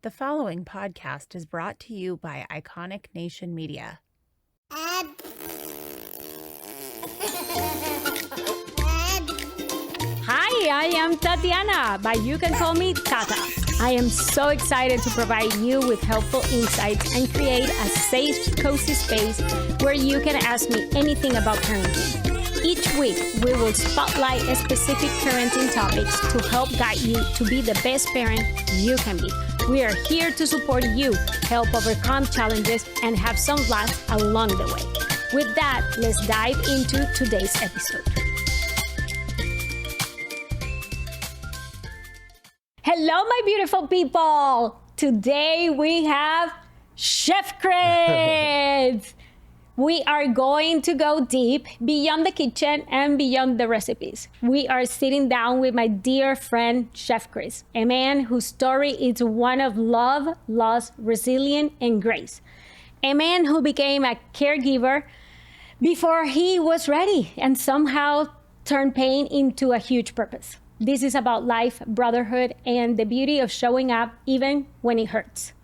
The following podcast is brought to you by Iconic Nation Media. Hi, I am Tatiana, but you can call me Tata. I am so excited to provide you with helpful insights and create a safe, cozy space where you can ask me anything about parenting. Each week, we will spotlight specific parenting topics to help guide you to be the best parent you can be. We are here to support you, help overcome challenges, and have some laughs along the way. With that, let's dive into today's episode. Hello, my beautiful people. Today we have Chef Chris. We are going to go deep beyond the kitchen and beyond the recipes. We are sitting down with my dear friend, Chef Chris, a man whose story is one of love, loss, resilience, and grace. A man who became a caregiver before he was ready and somehow turned pain into a huge purpose. This is about life, brotherhood, and the beauty of showing up even when it hurts.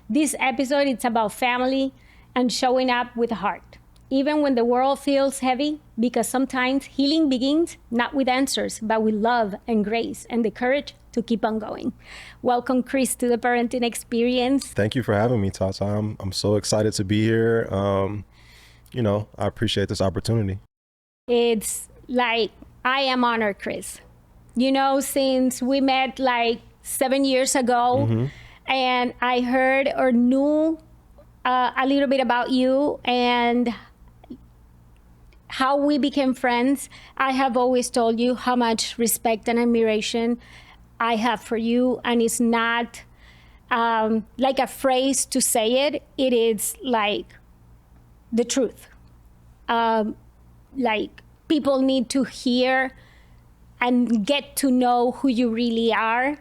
This episode is about family and showing up with a heart, even when the world feels heavy, because sometimes healing begins not with answers, but with love and grace and the courage to keep on going. Welcome, Chris, to the Parenting Experience. Thank you for having me, Tata. I'm so excited to be here. I appreciate this opportunity. It's like, I am honored, Chris. You know, since we met like 7 years ago, and I heard or knew a little bit about you and how we became friends, I have always told you how much respect and admiration I have for you. And it's not like a phrase to say it. It is like the truth. Like people need to hear and get to know who you really are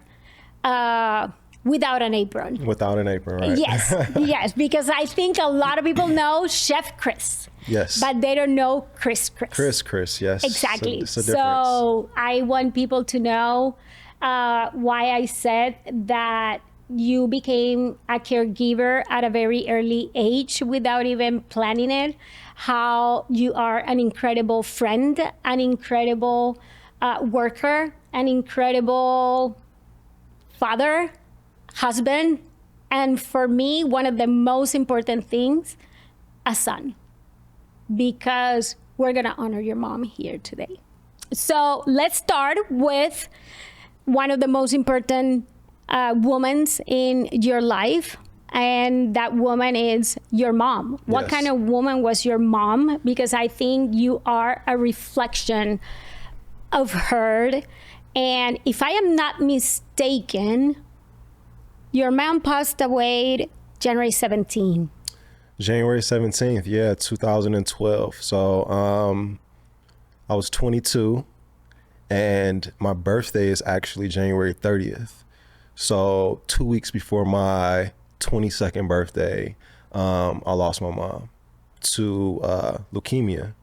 without an apron. Without an apron, right? Yes, yes, because I think a lot of people know Chef Chris. Yes. But they don't know Chris. Chris, yes. Exactly. It's a difference. So I want people to know why I said that you became a caregiver at a very early age without even planning it, how you are an incredible friend, an incredible worker, an incredible father, husband, and for me, one of the most important things, a son, because we're gonna honor your mom here today. So let's start with one of the most important women in your life, and that woman is your mom. Yes. What kind of woman was your mom? Because I think you are a reflection of her. And if I am not mistaken, your mom passed away January 17th. January 17th, yeah, 2012. So I was 22 and my birthday is actually January 30th. So 2 weeks before my 22nd birthday, I lost my mom to leukemia,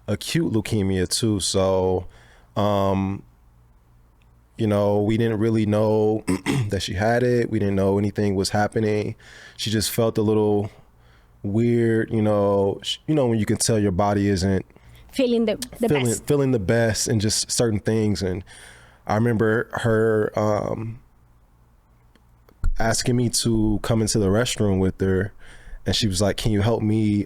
acute leukemia too. So we didn't really know that she had it. We didn't know anything was happening. She just felt a little weird, when you can tell your body isn't feeling the best. Feeling the best and just certain things. And I remember her asking me to come into the restroom with her. And she was like, can you help me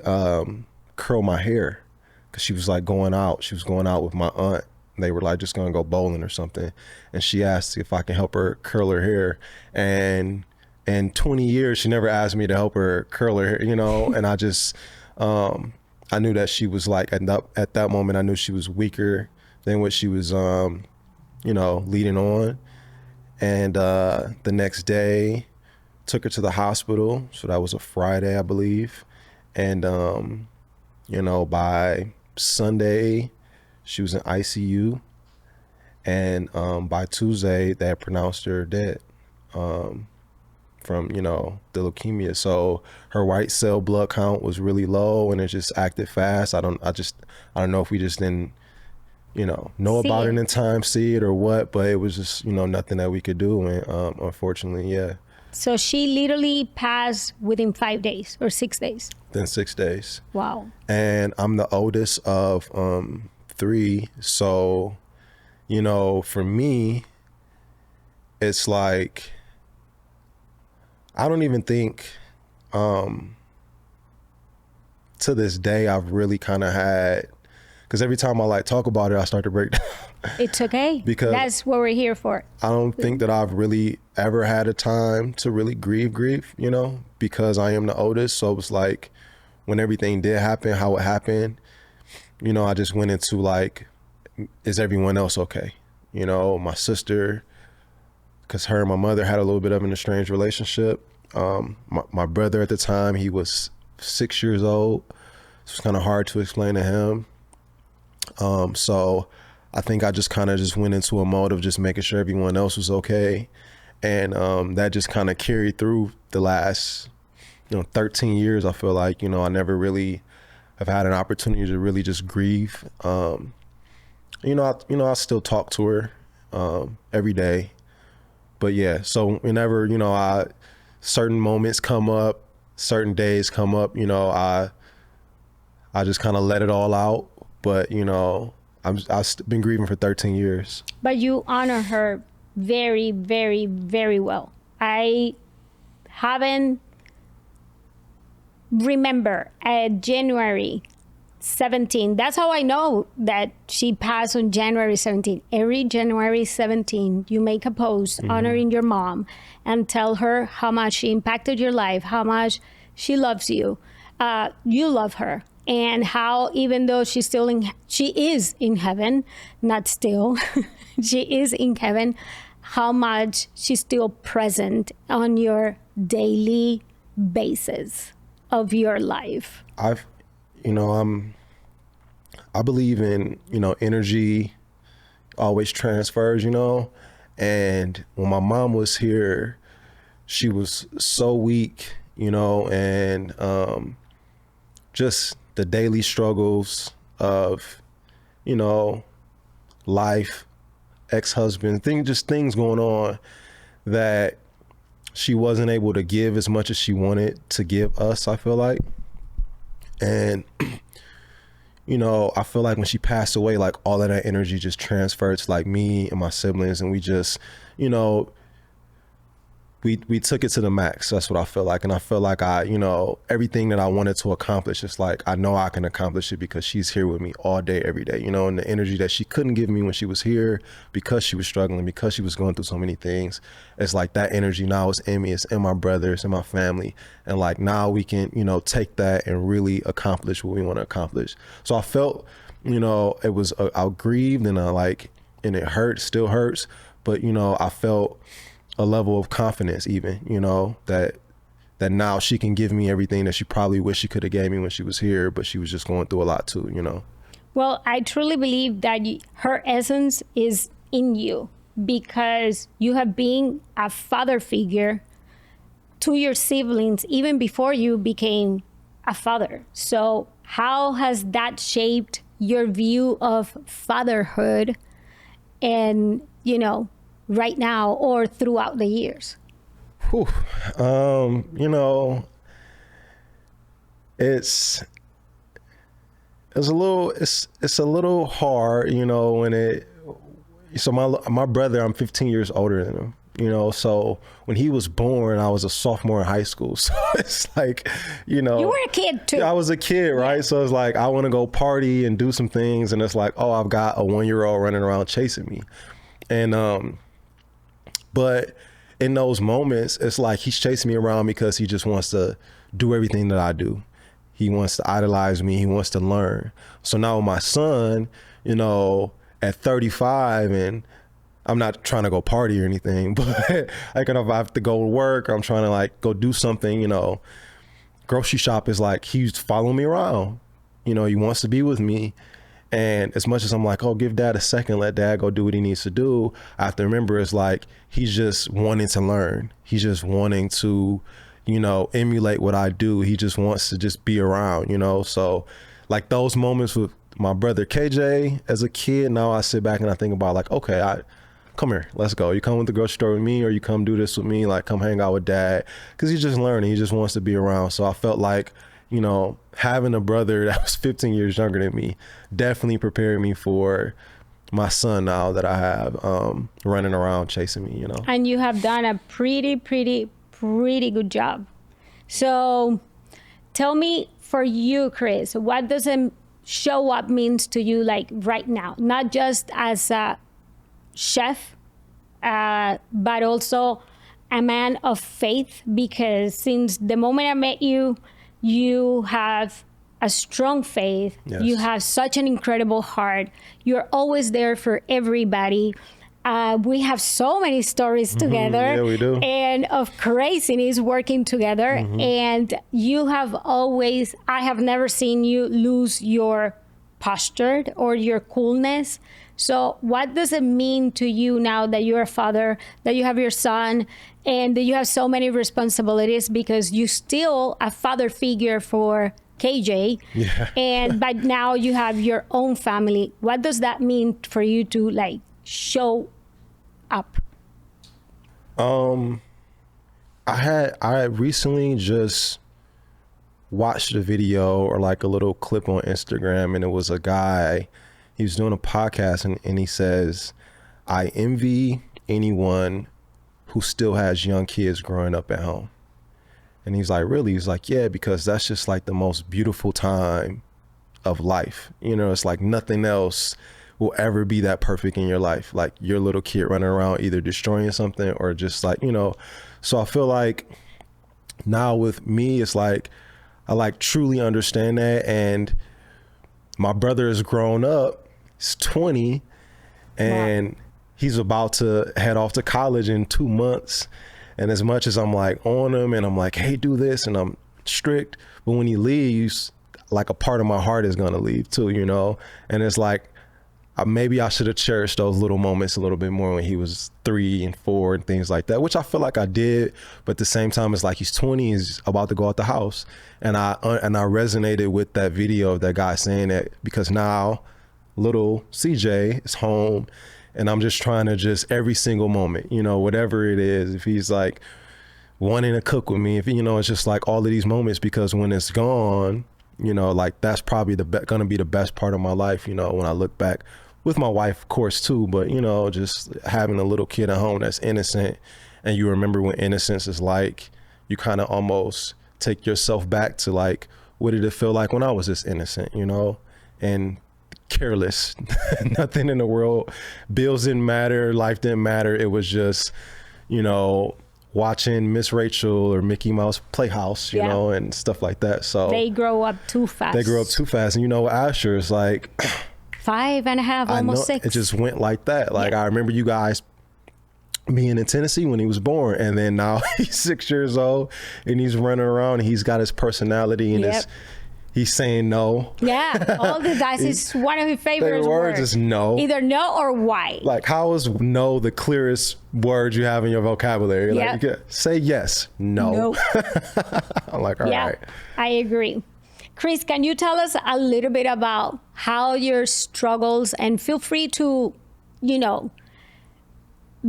curl my hair? Because she was like going out. She was going out with my aunt. They were like just gonna go bowling or something. And she asked if I can help her curl her hair. And in 20 years, she never asked me to help her curl her hair, and I just, I knew that she was like, at that moment, I knew she was weaker than what she was, leading on. And the next day, took her to the hospital. So that was a Friday, I believe. And, by Sunday, she was in ICU, and by Tuesday, they had pronounced her dead from, the leukemia. So her white cell blood count was really low, and it just acted fast. I don't know if we just didn't, know about it in time, see it or what, but it was just, nothing that we could do. And unfortunately, yeah. So she literally passed within 5 days or 6 days. Then 6 days. Wow. And I'm the oldest of 3. So, you know, for me, it's like, I don't even think to this day I've really kind of had, because every time I like talk about it, I start to break down. It's okay. Because that's what we're here for. I don't think that I've really ever had a time to really grieve, you know, because I am the oldest. So it was like, when everything did happen, how it happened, you know, I just went into like, is everyone else okay? You know, my sister, because her and my mother had a little bit of an estranged relationship. My brother at the time, he was 6 years old. So it's kind of hard to explain to him. So I think I just kind of just went into a mode of just making sure everyone else was okay. And that just kind of carried through the last, 13 years. I feel like, I never really have had an opportunity to really just grieve. I still talk to her every day. But yeah, so whenever, certain moments come up, certain days come up, I just kind of let it all out. But, I've been grieving for 13 years. But you honor her very, very, very well. I haven't remember January 17. That's how I know that she passed on January 17. Every January 17, you make a post honoring your mom and tell her how much she impacted your life, how much she loves you. You love her. And how, even though she is in heaven, not still, she is in heaven, how much she's still present on your daily basis of your life. I believe in, energy always transfers, and when my mom was here, she was so weak, and just the daily struggles of, life, ex-husband, things going on that she wasn't able to give as much as she wanted to give us, I feel like. And, I feel like when she passed away, like all of that energy just transferred to like me and my siblings, and we just, we took it to the max. That's what I feel like. And I feel like everything that I wanted to accomplish, it's like, I know I can accomplish it because she's here with me all day, every day, and the energy that she couldn't give me when she was here because she was struggling, because she was going through so many things. It's like that energy now is in me, it's in my brothers and my family. And like, now we can, take that and really accomplish what we want to accomplish. So I felt, it was, I grieved and and it hurt, still hurts. But, I felt a level of confidence even, that now she can give me everything that she probably wished she could have gave me when she was here, but she was just going through a lot too, Well, I truly believe that her essence is in you because you have been a father figure to your siblings even before you became a father. So how has that shaped your view of fatherhood and, right now or throughout the years? Whew. It's a little hard, so my brother, I'm 15 years older than him, so when he was born, I was a sophomore in high school. So it's like, you were a kid too. I was a kid, right? Yeah. So it's like, I want to go party and do some things. And it's like, oh, I've got a 1-year-old running around chasing me. And, but in those moments, it's like he's chasing me around because he just wants to do everything that I do. He wants to idolize me. He wants to learn. So now with my son, at 35, and I'm not trying to go party or anything, but like if I have to go to work, or I'm trying to like go do something, grocery shop is like, he's following me around. He wants to be with me. And as much as I'm like, oh, give dad a second, let dad go do what he needs to do, I have to remember it's like, he's just wanting to learn. He's just wanting to, emulate what I do. He just wants to just be around, So like those moments with my brother KJ as a kid, now I sit back and I think about like, okay, come here, let's go. You come with the grocery store with me, or you come do this with me, like come hang out with dad. Cause he's just learning. He just wants to be around. So I felt like, you know, having a brother that was 15 years younger than me definitely prepared me for my son now that I have running around chasing me, you know. And you have done a pretty good job. So tell me, for you, Chris, what does a show up means to you, like right now? Not just as a chef, but also a man of faith, because since the moment I met you, you have a strong faith. Yes. You have such an incredible heart. You're always there for everybody. We have so many stories together. Yeah, we do. And of craziness working together. And you have always, I have never seen you lose your posture or your coolness. So what does it mean to you now that you're a father, that you have your son, and that you have so many responsibilities, because you still a father figure for KJ, but now you have your own family. What does that mean for you to like show up? I recently just watched a video or like a little clip on Instagram, and it was a guy, he was doing a podcast, and he says, I envy anyone who still has young kids growing up at home. And he's like, really? He's like, yeah, because that's just like the most beautiful time of life. You know, it's like nothing else will ever be that perfect in your life. Like your little kid running around either destroying something or just like, you know. So I feel like now with me, it's like, I like truly understand that. And my brother is grown up, he's 20, and he's about to head off to college in 2 months. And as much as I'm like on him and I'm like, hey, do this, and I'm strict, but when he leaves, like a part of my heart is gonna leave too, you know? And it's like, maybe I should have cherished those little moments a little bit more when he was 3 and 4 and things like that, which I feel like I did. But at the same time, it's like he's 20, he's about to go out the house. And I resonated with that video of that guy saying that, because now little CJ is home, and I'm just trying to just every single moment, you know, whatever it is, if he's like wanting to cook with me, if, you know, it's just like all of these moments, because when it's gone, you know, like that's probably gonna be the best part of my life, you know, when I look back with my wife, of course, too, but, you know, just having a little kid at home that's innocent, and you remember what innocence is like, you kind of almost take yourself back to like, what did it feel like when I was this innocent, you know, and careless. Nothing in the world, bills didn't matter, life didn't matter. It was just, you know, watching Miss Rachel or Mickey Mouse Playhouse, you know, and stuff like that. So they grow up too fast. And you know, Asher is like 5.5, almost 6. It just went like that. Like I remember you guys being in Tennessee when he was born, and then now he's 6 years old and he's running around and he's got his personality and he's saying no. Yeah, all the guys is one of his favorite words. Is no. Either no or why. Like, how is no the clearest word you have in your vocabulary? Like, you can say yes, no. I'm like, all right. I agree. Chris, can you tell us a little bit about how your struggles, and feel free to, you know,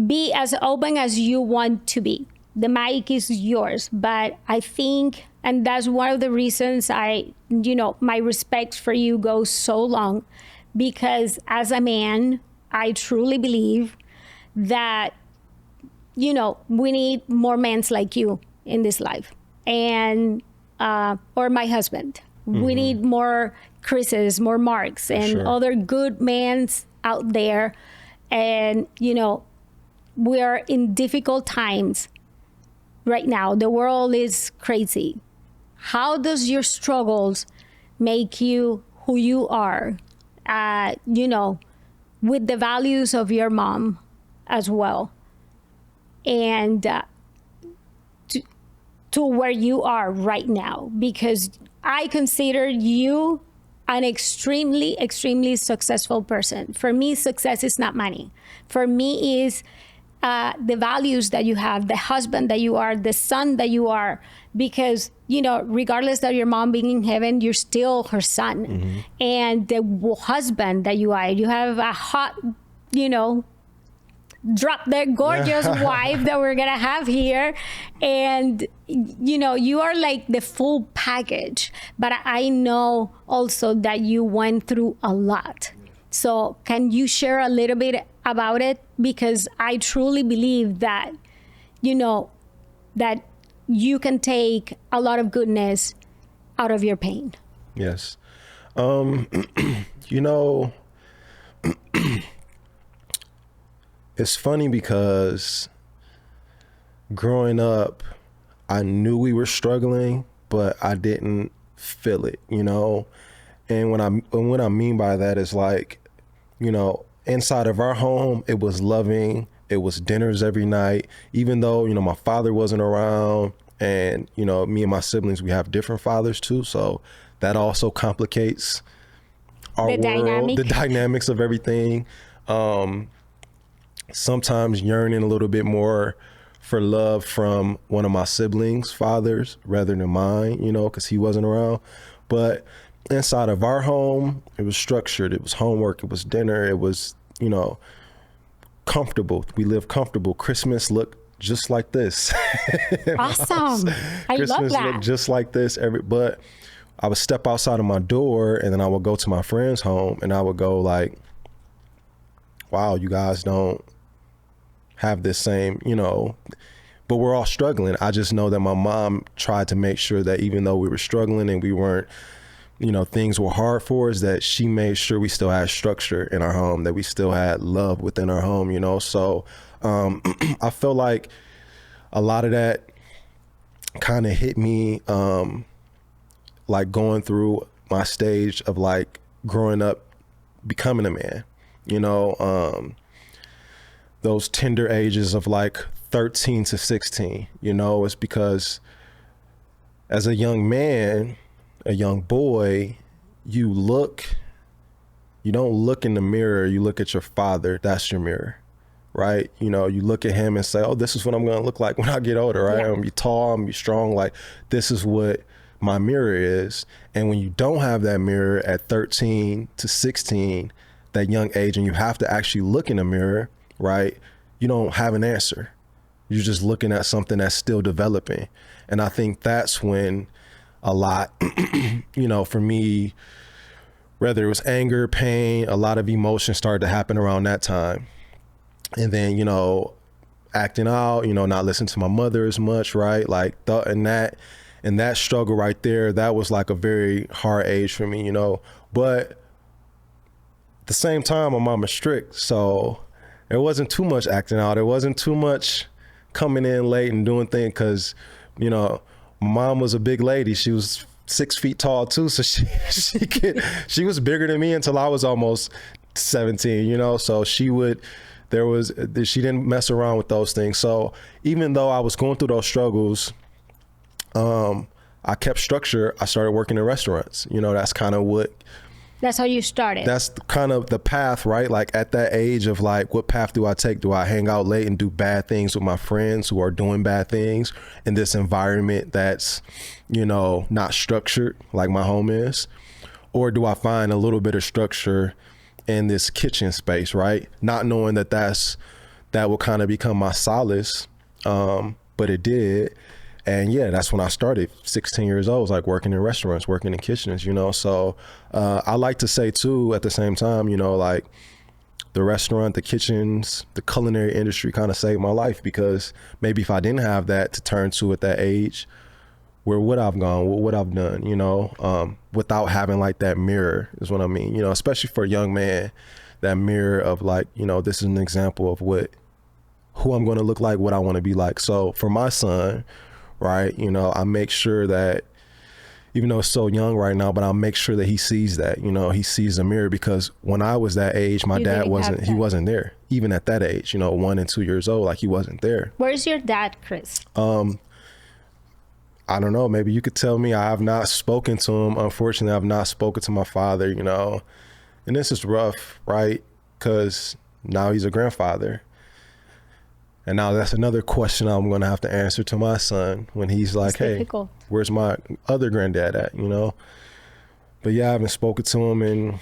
be as open as you want to be. The mic is yours, but I think, and that's one of the reasons my respect for you goes so long, because as a man, I truly believe that, you know, we need more men like you in this life, and, or my husband. We need more Chris's, more Marks, and other good men out there. And, you know, we are in difficult times right now. The world is crazy. How does your struggles make you who you are, you know, with the values of your mom as well, and to where you are right now? Because I consider you an extremely, extremely successful person. For me, success is not money. For me is the values that you have, the husband that you are, the son that you are, because, you know, regardless of your mom being in heaven, you're still her son. And the husband that you are, you have a hot, you know, drop their gorgeous wife that we're gonna have here. And you know, you are like the full package, but I know also that you went through a lot. So can you share a little bit about it? Because I truly believe that, you know, that you can take a lot of goodness out of your pain. Yes. You know, it's funny because growing up, I knew we were struggling, but I didn't feel it, you know? And what I mean by that is like, you know, inside of our home, it was loving. It was dinners every night, even though, you know, my father wasn't around, and, you know, me and my siblings, we have different fathers too. So that also complicates our world, the dynamics of everything. Sometimes yearning a little bit more for love from one of my siblings' fathers rather than mine, you know, because he wasn't around. But inside of our home, it was structured. It was homework. It was dinner. It was, you know, comfortable. We lived comfortable. Christmas looked just like this. Awesome. I love that. Looked just like this. But I would step outside of my door, and then I would go to my friend's home, and I would go like, wow, you guys don't have this same, you know, but we're all struggling. I just know that my mom tried to make sure that even though we were struggling and we weren't, you know, things were hard for us, that she made sure we still had structure in our home, that we still had love within our home, you know? So I feel like a lot of that kind of hit me like going through my stage of like growing up, becoming a man, you know, those tender ages of like 13 to 16, you know, it's because as a young man, a young boy, you don't look in the mirror, you look at your father, that's your mirror, right? You know, you look at him and say, oh, this is what I'm gonna look like when I get older, right? Yeah. I'm gonna be tall, I'm gonna be strong, like this is what my mirror is. And when you don't have that mirror at 13 to 16, that young age, and you have to actually look in the mirror, right? You don't have an answer. You're just looking at something that's still developing. And I think that's when a lot, you know, for me, whether it was anger, pain, a lot of emotion started to happen around that time. And then, you know, acting out, you know, not listening to my mother as much, right? Like and that struggle right there, that was like a very hard age for me, you know. But at the same time, my mom is strict, so it wasn't too much acting out. It wasn't too much coming in late and doing things, because, you know, my mom was a big lady. She was 6 feet tall too, so she was bigger than me until I was almost 17, you know. So she didn't mess around with those things. So even though I was going through those struggles, I kept structure. I started working in restaurants. You know, that's how you started. That's kind of the path, right? Like at that age of like, what path do I take? Do I hang out late and do bad things with my friends who are doing bad things in this environment that's, you know, not structured like my home is? Or do I find a little bit of structure in this kitchen space, right? Not knowing that will kind of become my solace. But it did. And yeah, that's when I started. 16 years old, I was like working in restaurants, working in kitchens, you know? So I like to say too, at the same time, you know, like the restaurant, the kitchens, the culinary industry kind of saved my life, because maybe if I didn't have that to turn to at that age, where would I've gone? What would I've done, you know, without having like that mirror is what I mean, you know, especially for a young man, that mirror of like, you know, this is an example of who I'm going to look like, what I want to be like. So for my son, right, you know, I make sure that, even though it's so young right now, but I'll make sure that he sees that, you know, he sees the mirror, because when I was that age, my dad wasn't there. Even at that age, you know, 1 and 2 years old, like he wasn't there. Where's your dad, Chris? I don't know, maybe you could tell me. I have not spoken to him. Unfortunately, I've not spoken to my father, you know, and this is rough, right? Because now he's a grandfather. And now that's another question I'm going to have to answer to my son when he's like, hey, where's my other granddad at, you know? But yeah, I haven't spoken to him in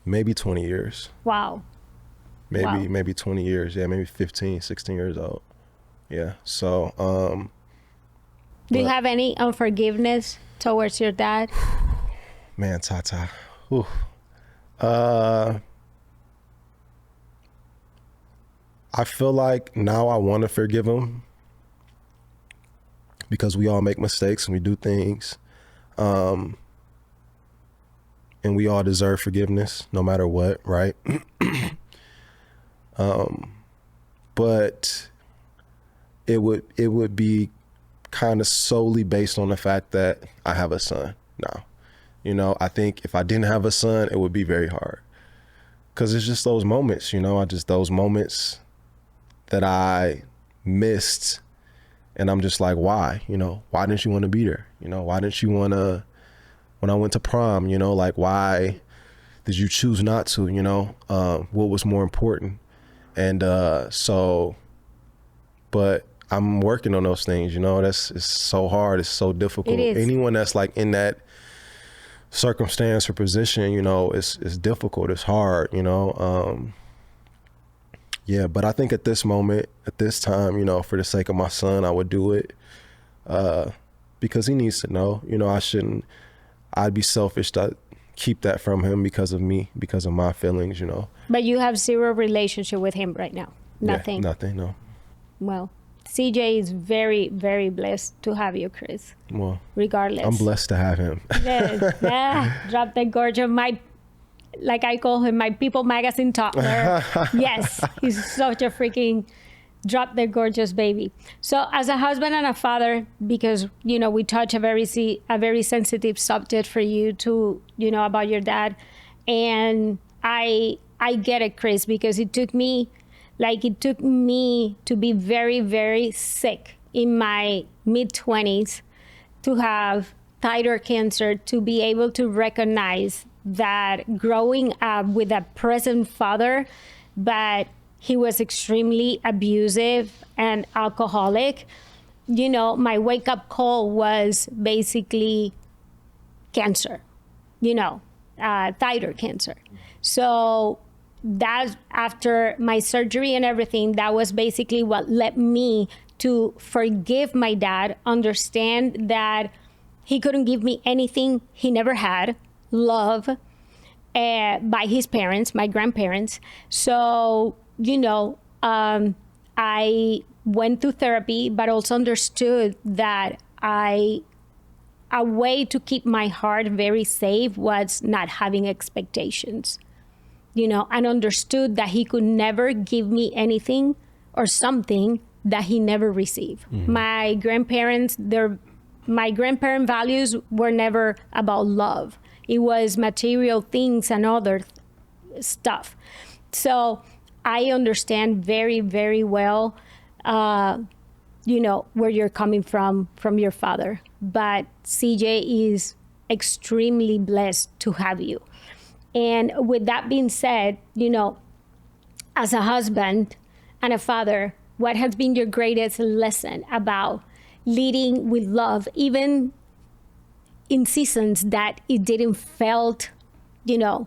maybe 20 years. Wow. maybe 20 years. Yeah, maybe 15, 16 years old. Yeah. So, do you have any unforgiveness towards your dad? man, Tata. Whew. I feel like now I want to forgive him because we all make mistakes and we do things. And we all deserve forgiveness no matter what, right? But it would be kind of solely based on the fact that I have a son now. You know, I think if I didn't have a son, it would be very hard. Because it's just those moments, you know, those moments that I missed. And I'm just like, why? You know, why didn't you want to be there? You know, why didn't you want to, when I went to prom, you know, like, why did you choose not to, you know? What was more important? And but I'm working on those things, you know. It's so hard. It's so difficult. It is. Anyone that's like in that circumstance or position, you know, it's difficult. It's hard, you know. Yeah, but I think at this moment, at this time, you know, for the sake of my son, I would do it because he needs to know. You know, I'd be selfish to keep that from him because of me, because of my feelings, you know. But you have zero relationship with him right now. Nothing. Yeah, nothing, no. Well, CJ is very, very blessed to have you, Chris. Well, regardless. I'm blessed to have him. Yes. Drop the gorge of like I call him, my People Magazine toddler. Yes, he's such a freaking drop the gorgeous baby. So as a husband and a father, because, you know, we touch a very sensitive subject for you to, you know, about your dad. And I get it, Chris, because it took me to be very, very sick in my mid-20s to have thyroid cancer, to be able to recognize that growing up with a present father, but he was extremely abusive and alcoholic. You know, my wake-up call was basically cancer, you know, thyroid cancer. So that, after my surgery and everything, that was basically what led me to forgive my dad, understand that he couldn't give me anything he never had, love, by his parents, my grandparents. So, you know, I went to therapy, but also understood that a way to keep my heart very safe was not having expectations, you know, and understood that he could never give me anything or something that he never received. Mm-hmm. My grandparent values were never about love. It was material things and other stuff. So I understand very, very well, you know, where you're coming from your father. But CJ is extremely blessed to have you. And with that being said, you know, as a husband and a father, what has been your greatest lesson about leading with love, even in seasons that it didn't felt, you know,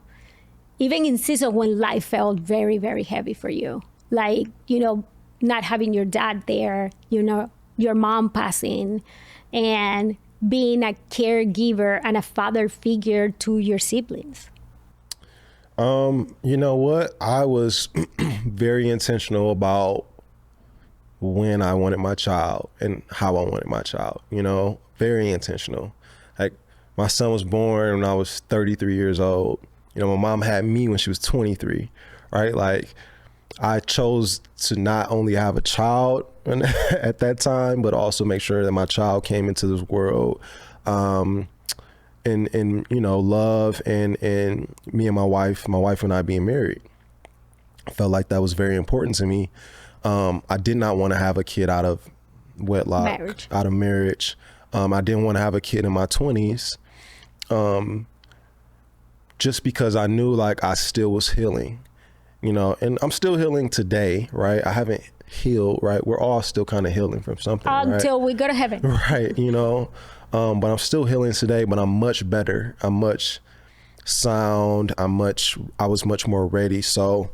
even in seasons when life felt very, very heavy for you, like, you know, not having your dad there, you know, your mom passing, and being a caregiver and a father figure to your siblings? You know what? I was very intentional about when I wanted my child and how I wanted my child, you know, very intentional. Like, my son was born when I was 33 years old. You know, my mom had me when she was 23, right? Like, I chose to not only have a child at that time, but also make sure that my child came into this world in you know, love, and me and my wife and I being married. I felt like that was very important to me. I did not want to have a kid out of wedlock, out of marriage. I didn't want to have a kid in my 20s, just because I knew, like, I still was healing, you know, and I'm still healing today, right? I haven't healed, right? We're all still kind of healing from something, until we go to heaven. Right, you know, but I'm still healing today, but I'm much better. I'm much sound. I was much more ready. So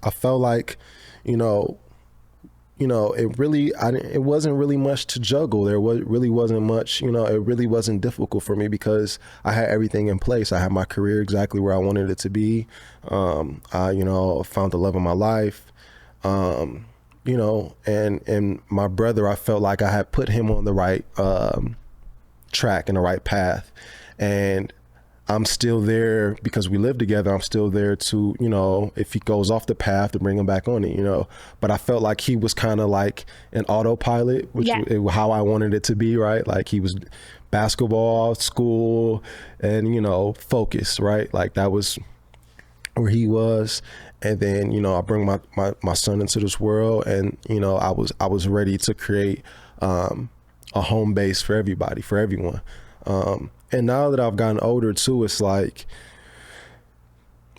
I felt like, you know, it wasn't really much to juggle. Really wasn't much, it really wasn't difficult for me because I had everything in place. I had my career exactly where I wanted it to be. I, found the love of my life. And my brother, I felt like I had put him on the right, track and the right path. And I'm still there because we live together. I'm still there to, if he goes off the path, to bring him back on it, But I felt like he was kind of like an autopilot, which is how I wanted it to be, right? Like he was basketball, school, and, focus, right? Like that was where he was. And then, I bring my son into this world, and, I was ready to create a home base for everybody, for everyone. And now that I've gotten older too, it's like,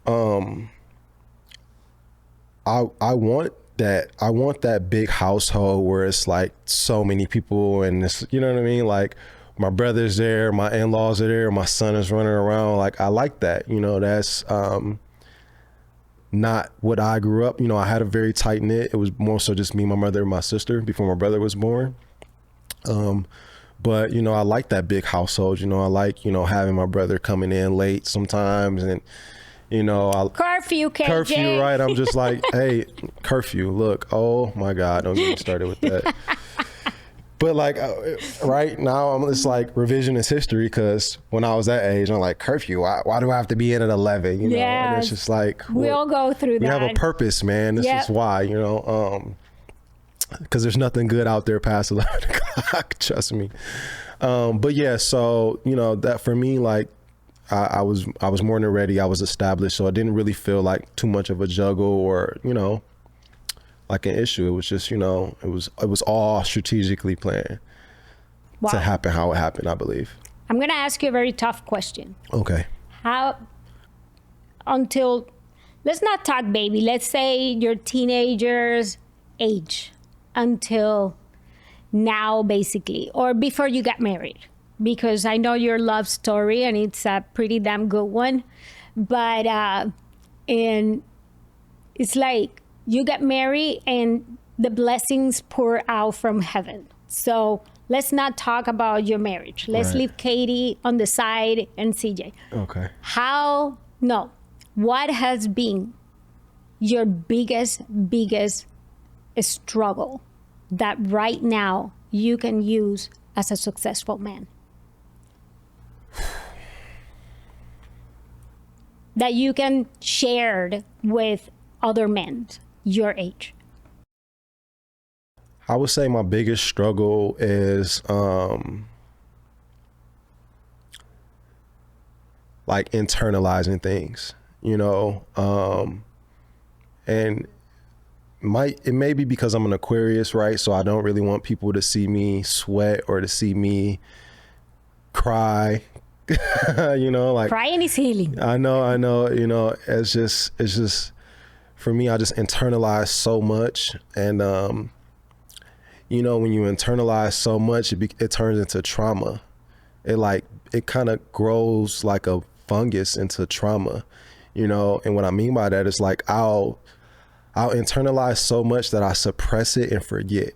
I want that big household where it's like so many people, and it's, you know what I mean? Like my brother's there, my in-laws are there, my son is running around. Like I like that, that's, not what I grew up. I had a very tight knit. It was more so just me, my mother, and my sister before my brother was born. But, I like that big household. I like, having my brother coming in late sometimes, and, curfew, KJ. Curfew, right? I'm just like, hey, curfew, look, oh my God, don't get me started with that. But like right now, it's like revisionist history, because when I was that age, I'm like, curfew, why do I have to be in at 11? And it's just like, we all go through that. We have a purpose, man. This is why, because there's nothing good out there past 11 o'clock, trust me. But yeah, so, that for me, like, I was more than ready. I was established, so I didn't really feel like too much of a juggle or, like an issue. It was just, it was all strategically planned to happen how it happened, I believe. I'm going to ask you a very tough question. Okay. Let's not talk baby, let's say your teenager's age until now, basically, or before you got married, because I know your love story and it's a pretty damn good one. But and it's like you got married and the blessings pour out from heaven. So let's not talk about your marriage. Let's leave Katie on the side and CJ. Okay. What has been your biggest struggle that right now you can use as a successful man? That you can share with other men your age? I would say my biggest struggle is like internalizing things, and it may be because I'm an Aquarius, right? So I don't really want people to see me sweat or to see me cry. Like crying is healing. I know, it's just for me, I just internalize so much. And, when you internalize so much, it turns into trauma. It kind of grows like a fungus into trauma, and what I mean by that is like, I'll internalize so much that I suppress it and forget.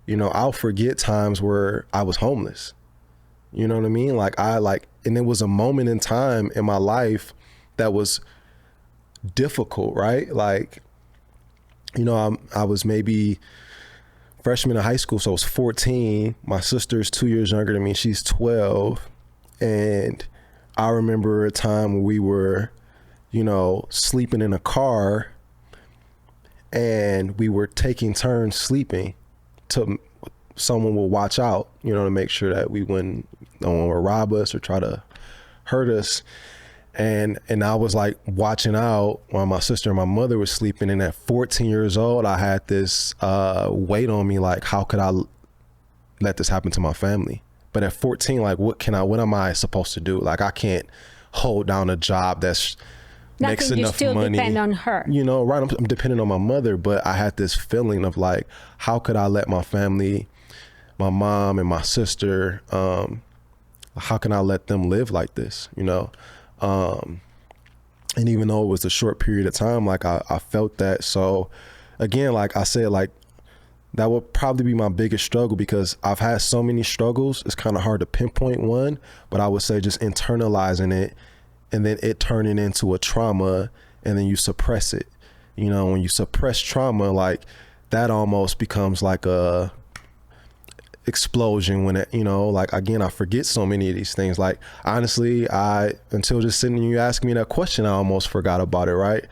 I'll forget times where I was homeless. You know what I mean? And it was a moment in time in my life that was difficult, right? Like, I was maybe freshman in high school, so I was 14. My sister's 2 years younger than me. She's 12. And I remember a time when we were, sleeping in a car, and we were taking turns sleeping to someone will watch out, to make sure that no one will rob us or try to hurt us. And I was like watching out while my sister and my mother were sleeping. And at 14 years old, I had this weight on me, like, how could I let this happen to my family? But at 14, like, what am I supposed to do? Like, I can't hold down a job that's makes enough money. You still depend on her. Right, I'm dependent on my mother, but I had this feeling of like, how could I let my family, my mom and my sister, how can I let them live like this, And And even though it was a short period of time, like I felt that. So again, like I said, like that would probably be my biggest struggle, because I've had so many struggles. It's kind of hard to pinpoint one, but I would say just internalizing it and then it turning into a trauma, and then you suppress it. You know, when you suppress trauma, like that almost becomes like a explosion when it, you know, like again, I forget so many of these things. Like honestly, until just sitting you asking me that question, I almost forgot about it, right?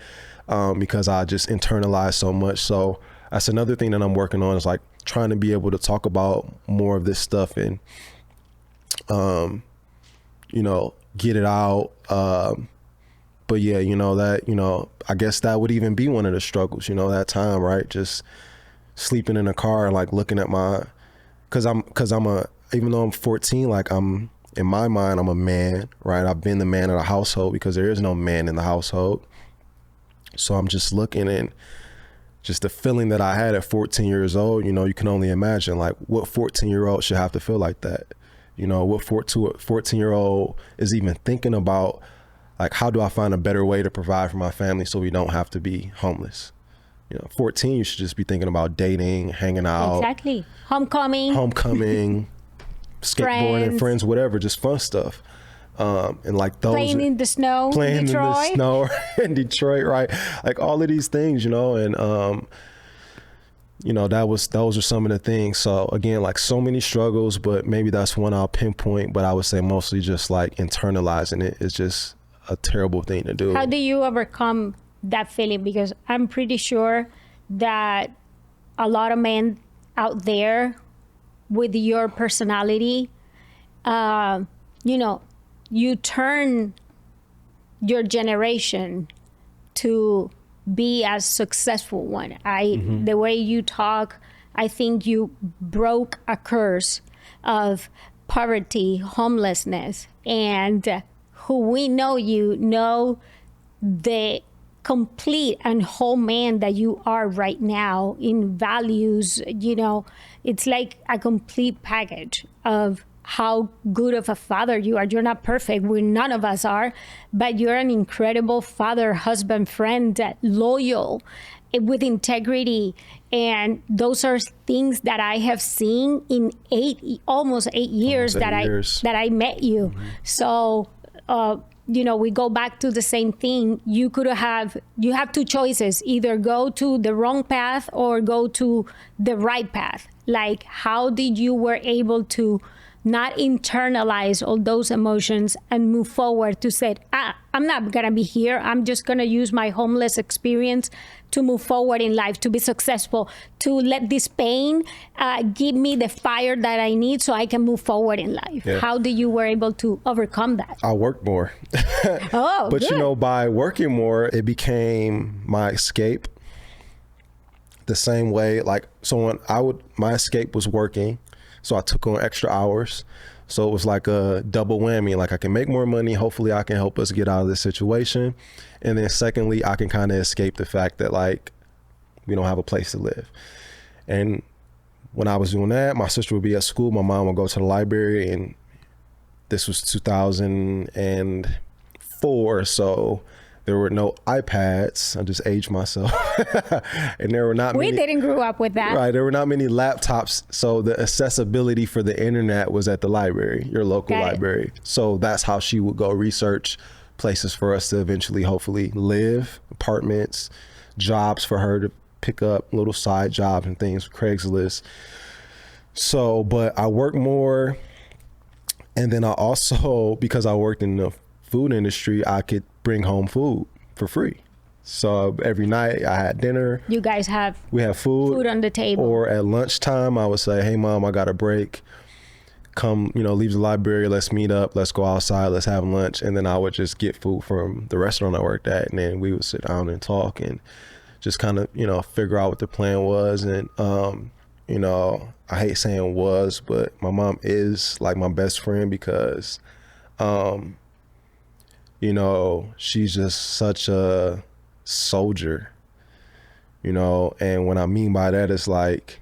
Because I just internalized so much. So that's another thing that I'm working on, is like trying to be able to talk about more of this stuff and, you know, get it out. But yeah, you know, that, you know, I guess that would even be one of the struggles, you know, that time, right? Just sleeping in a car and like looking at even though I'm 14, like in my mind, I'm a man, right? I've been the man of the household because there is no man in the household. So I'm just looking, and just the feeling that I had at 14 years old, you know, you can only imagine like what 14-year-old should have to feel like that. You know, what 14-year-old is even thinking about, like, how do I find a better way to provide for my family so we don't have to be homeless? You know, 14, you should just be thinking about dating, hanging out. Exactly. Homecoming, skateboarding, friends, whatever, just fun stuff. And like those playing in the snow, playing Detroit. in the snow in Detroit, right? Like all of these things, you know, and you know, those are some of the things. So again, like so many struggles, but maybe that's one I'll pinpoint. But I would say mostly just like internalizing it is just a terrible thing to do. How do you overcome that feeling? Because I'm pretty sure that a lot of men out there with your personality, you know, you turn your generation to be a successful one. The way you talk, I think you broke a curse of poverty, homelessness, and who we know, you know, the complete and whole man that you are right now in values. You know, it's like a complete package of how good of a father you are. You're not perfect. None of us are, but you're an incredible father, husband, friend, loyal, with integrity. And those are things that I have seen in almost eight years that I met you. Mm-hmm. So, you know, we go back to the same thing. You have two choices: either go to the wrong path or go to the right path. Like, how did you were able to not internalize all those emotions and move forward to say, I'm not gonna be here. I'm just gonna use my homeless experience to move forward in life, to be successful, to let this pain give me the fire that I need so I can move forward in life. Yeah. How did you were able to overcome that? I worked more. Oh, but good. You know, by working more, it became my escape. The same way, like, so when my escape was working, so I took on extra hours. So it was like a double whammy. Like, I can make more money. Hopefully I can help us get out of this situation. And then secondly, I can kind of escape the fact that, like, we don't have a place to live. And when I was doing that, my sister would be at school. My mom would go to the library, and this was 2004. So there were no iPads. I just aged myself. And there were not We many, didn't grow up with that. Right, there were not many laptops. So the accessibility for the internet was at the library, your local library. So that's how she would go research places for us to eventually, hopefully, live, apartments, jobs for her to pick up, little side jobs and things, Craigslist. So, but I worked more. And then I also, because I worked in the food industry, I could bring home food for free. So every night I had dinner. You guys we have food on the table. Or at lunchtime, I would say, hey, Mom, I got a break. Come, you know, leave the library. Let's meet up. Let's go outside. Let's have lunch. And then I would just get food from the restaurant I worked at. And then we would sit down and talk and just kind of, you know, figure out what the plan was. And, you know, I hate saying was, but my mom is like my best friend because, you know, she's just such a soldier, you know, and what I mean by that is like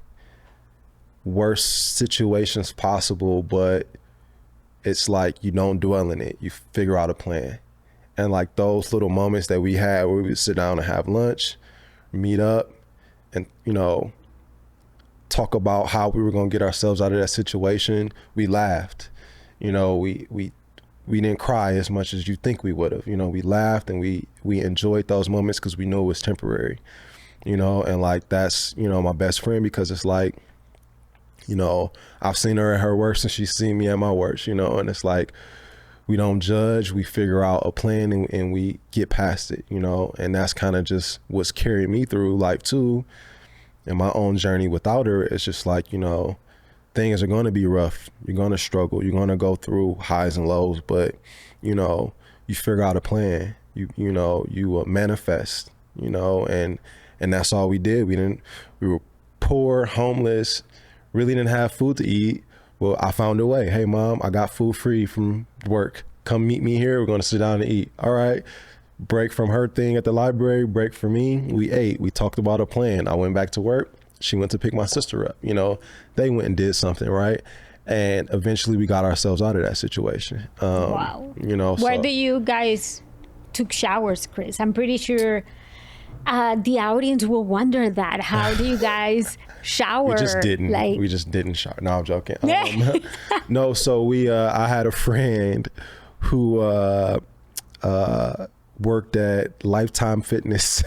worst situations possible, but it's like you don't dwell in it. You figure out a plan. And like those little moments that we had where we would sit down and have lunch, meet up, and, you know, talk about how we were going to get ourselves out of that situation. We laughed, you know, we didn't cry as much as you think we would have. You know, we laughed and we enjoyed those moments because we knew it was temporary, you know. And like, that's, you know, my best friend, because it's like, you know, I've seen her at her worst and she's seen me at my worst, you know. And it's like, we don't judge, we figure out a plan, and we get past it, you know. And that's kind of just what's carried me through life too. And my own journey without her, it's just like, you know, things are going to be rough. You're going to struggle. You're going to go through highs and lows, but, you know, you figure out a plan. You know, you manifest, you know, and that's all we did. We were poor, homeless, really didn't have food to eat. Well, I found a way. Hey, Mom, I got food free from work. Come meet me here. We're going to sit down and eat. All right. Break from her thing at the library, break for me. We ate. We talked about a plan. I went back to work. She went to pick my sister up. You know, they went and did something, right? And eventually we got ourselves out of that situation. Wow. You know, where do you guys took showers, Chris? I'm pretty sure the audience will wonder that. How do you guys shower? We just didn't. Like... We just didn't shower. No, I'm joking. No, so I had a friend who worked at Lifetime Fitness.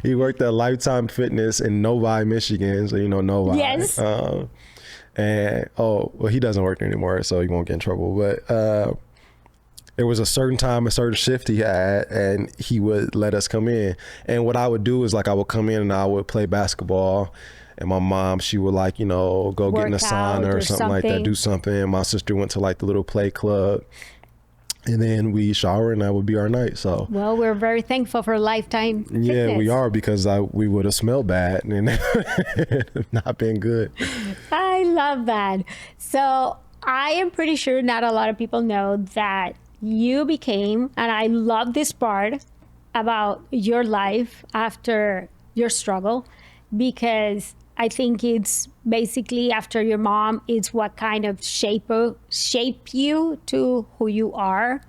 He worked at Lifetime Fitness in Novi, Michigan. So, you know, Novi. Yes. And, well, he doesn't work there anymore, so he won't get in trouble. But there was a certain time, a certain shift he had, and he would let us come in. And what I would do is, like, I would come in and I would play basketball. And my mom, she would, like, you know, go get in a sauna or something like that, do something. And my sister went to, like, the little play club. And then we shower, and that would be our night. So, well, we're very thankful for Lifetime Fitness. Yeah, we are, because we would have smelled bad and not been good. I love that. So I am pretty sure not a lot of people know that you became, and I love this part about your life after your struggle, because I think it's basically after your mom, it's what kind of shape you to who you are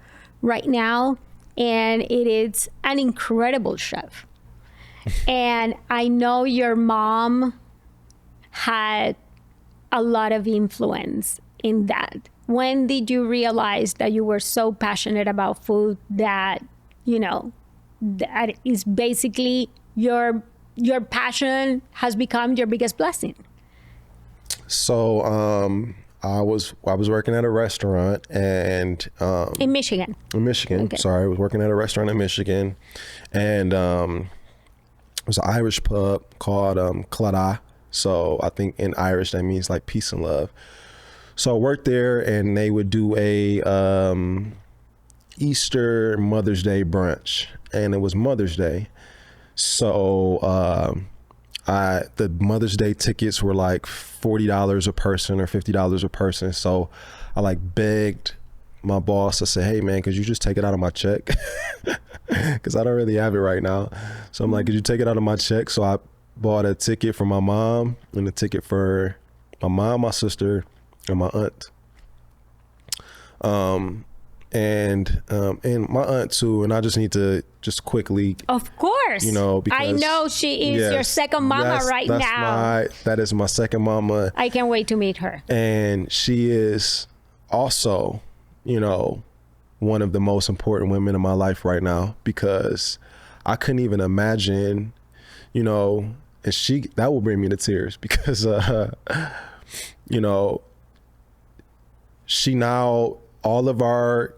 right now. And it is an incredible chef. And I know your mom had a lot of influence in that. When did you realize that you were so passionate about food that, you know, that is basically your passion has become your biggest blessing? So I was working at a restaurant, and in Michigan. Okay. Sorry, I was working at a restaurant in Michigan, and it was an Irish pub called Culinary. So I think in Irish that means like peace and love. So I worked there, and they would do a Easter Mother's Day brunch, and it was Mother's Day. So the Mother's Day tickets were like $40 a person or $50 a person. So I like begged my boss. I said, hey man, could you just take it out of my check? Cause I don't really have it right now. So I'm like, could you take it out of my check? So I bought a ticket for my mom and a ticket for my mom, my sister, and my aunt. And my aunt too. And I just need to just quickly, of course, you know, because I know she is your second mama now. That is my second mama. I can't wait to meet her. And she is also, you know, one of the most important women in my life right now, because I couldn't even imagine, you know, and that will bring me to tears, because, you know, she now, all of our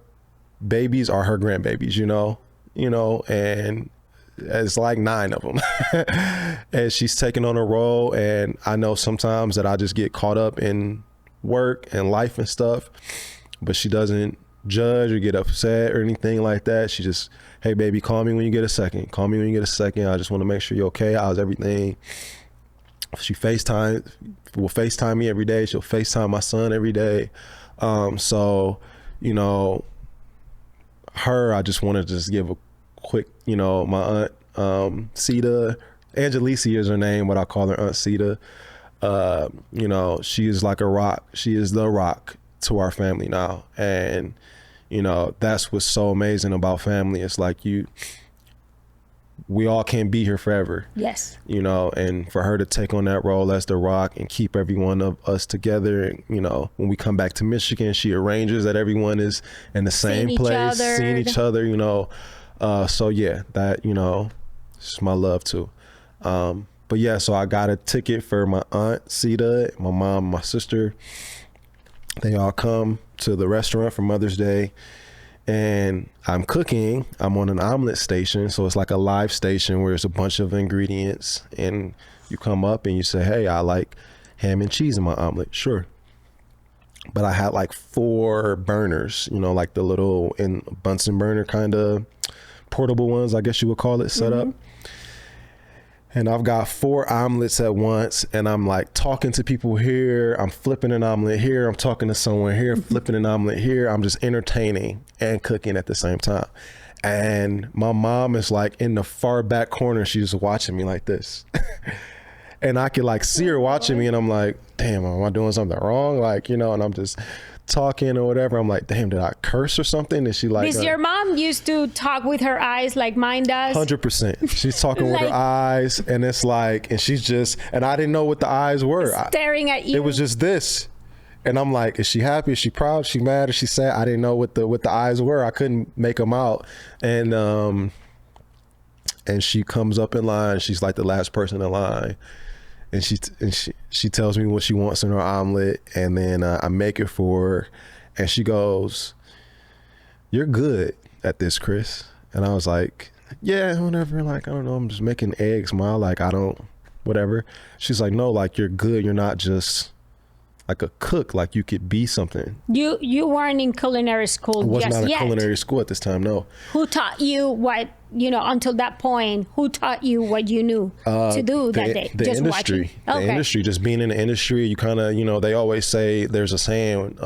babies are her grandbabies, you know, and it's like 9 of them. And she's taking on a role. And I know sometimes that I just get caught up in work and life and stuff, but she doesn't judge or get upset or anything like that. She just, hey baby, call me when you get a second. Call me when you get a second. I just want to make sure you're okay. How's everything? She will FaceTime me every day. She'll FaceTime my son every day. So, you know, I just wanted to just give a quick, you know, my aunt, Sita, Angelici is her name, but I call her Aunt Sita. You know, she is like a rock. She is the rock to our family now. And, You know, that's what's so amazing about family. It's like we all can't be here forever. Yes. You know, and for her to take on that role as the rock and keep every one of us together. And, you know, when we come back to Michigan, she arranges that everyone is in the same place, seeing each other, you know. So yeah, that, you know, it's my love too. But yeah, so I got a ticket for my aunt, Sita, my mom, my sister. They all come to the restaurant for Mother's Day, and I'm cooking. I'm on an omelet station. So it's like a live station where there's a bunch of ingredients, and you come up and you say, hey, I like ham and cheese in my omelet. Sure. But I had like 4 burners, you know, like the little Bunsen burner kind of portable ones, I guess you would call it, set up. And I've got 4 omelets at once, and I'm like talking to people here. I'm flipping an omelet here. I'm talking to someone here, flipping an omelet here. I'm just entertaining and cooking at the same time. And my mom is like in the far back corner. She's just watching me like this. And I could like see her watching me, and I'm like, damn, am I doing something wrong? Like, you know, and I'm just talking or whatever. I'm like, damn, did I curse or something? And she like, Because your mom used to talk with her eyes like mine does. 100%. She's talking with her eyes, and it's like, and she's just, and I didn't know what the eyes were. Staring at you. It was just this. And I'm like, is she happy? Is she proud? Is she mad? Is she sad? I didn't know what the eyes were. I couldn't make them out. And she comes up in line. She's like the last person in line. And she tells me what she wants in her omelet, and then I make it for her, and she goes, "You're good at this, Chris." And I was like, "Yeah, whatever. Like, I don't know. I'm just making eggs, Ma. Like, I don't, whatever." She's like, "No, like you're good. You're not just like a cook. Like you could be something." You weren't in culinary school I was just not in yet. culinary school at this time. No. Who taught you what, you know, until that point? Who taught you what you knew to do that day? The just industry. watching. The industry, just being in the industry, you kind of, you know, they always say, there's a saying,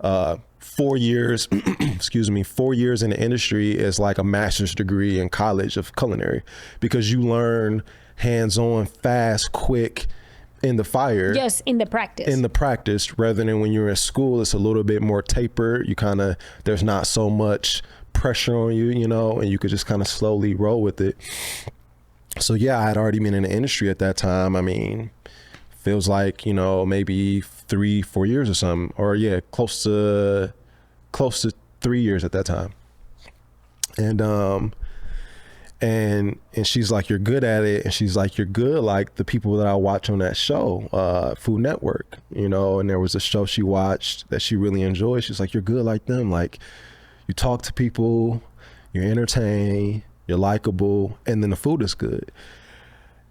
4 years, excuse me, 4 years in the industry is like a master's degree in college of culinary, because you learn hands-on, fast, quick, in the fire. Just in the practice. In the practice, rather than when you're in school, it's a little bit more tapered. You kind of, there's not so much pressure on you, you know, and you could just kind of slowly roll with it. So yeah, I had already been in the industry at that time. I mean, feels like, you know, maybe 3-4 years or something, or yeah, close to 3 years at that time. And she's like, "You're good at it." And she's like, "You're good like the people that I watch on that show, Food Network, you know." And there was a show she watched that she really enjoyed. She's like, "You're good like them. Like, you talk to people, you're entertained, you're likable, and then the food is good."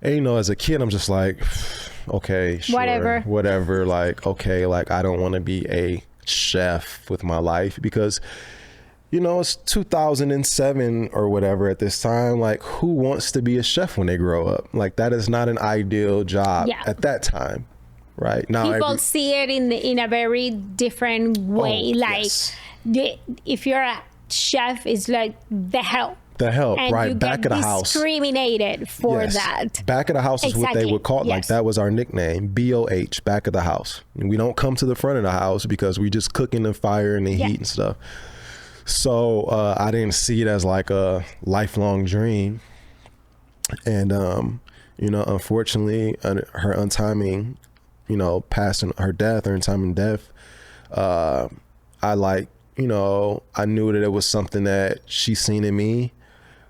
And, you know, as a kid, I'm just like, okay, sure, whatever. Like, okay, like, I don't want to be a chef with my life, because, you know, it's 2007 or whatever at this time. Like, who wants to be a chef when they grow up? Like, that is not an ideal job at that time, right? Now people see it in a very different way. If you're a chef, it's like the help. The help, and right? You back get of the house. Discriminated for that. Back of the house is what they would call it. Like, that was our nickname, BOH, back of the house. And we don't come to the front of the house because we just cook in the fire and the heat and stuff. So I didn't see it as like a lifelong dream. And, you know, unfortunately, her untiming, you know, passing, her death, her untiming death, I like, you know, I knew that it was something that she seen in me,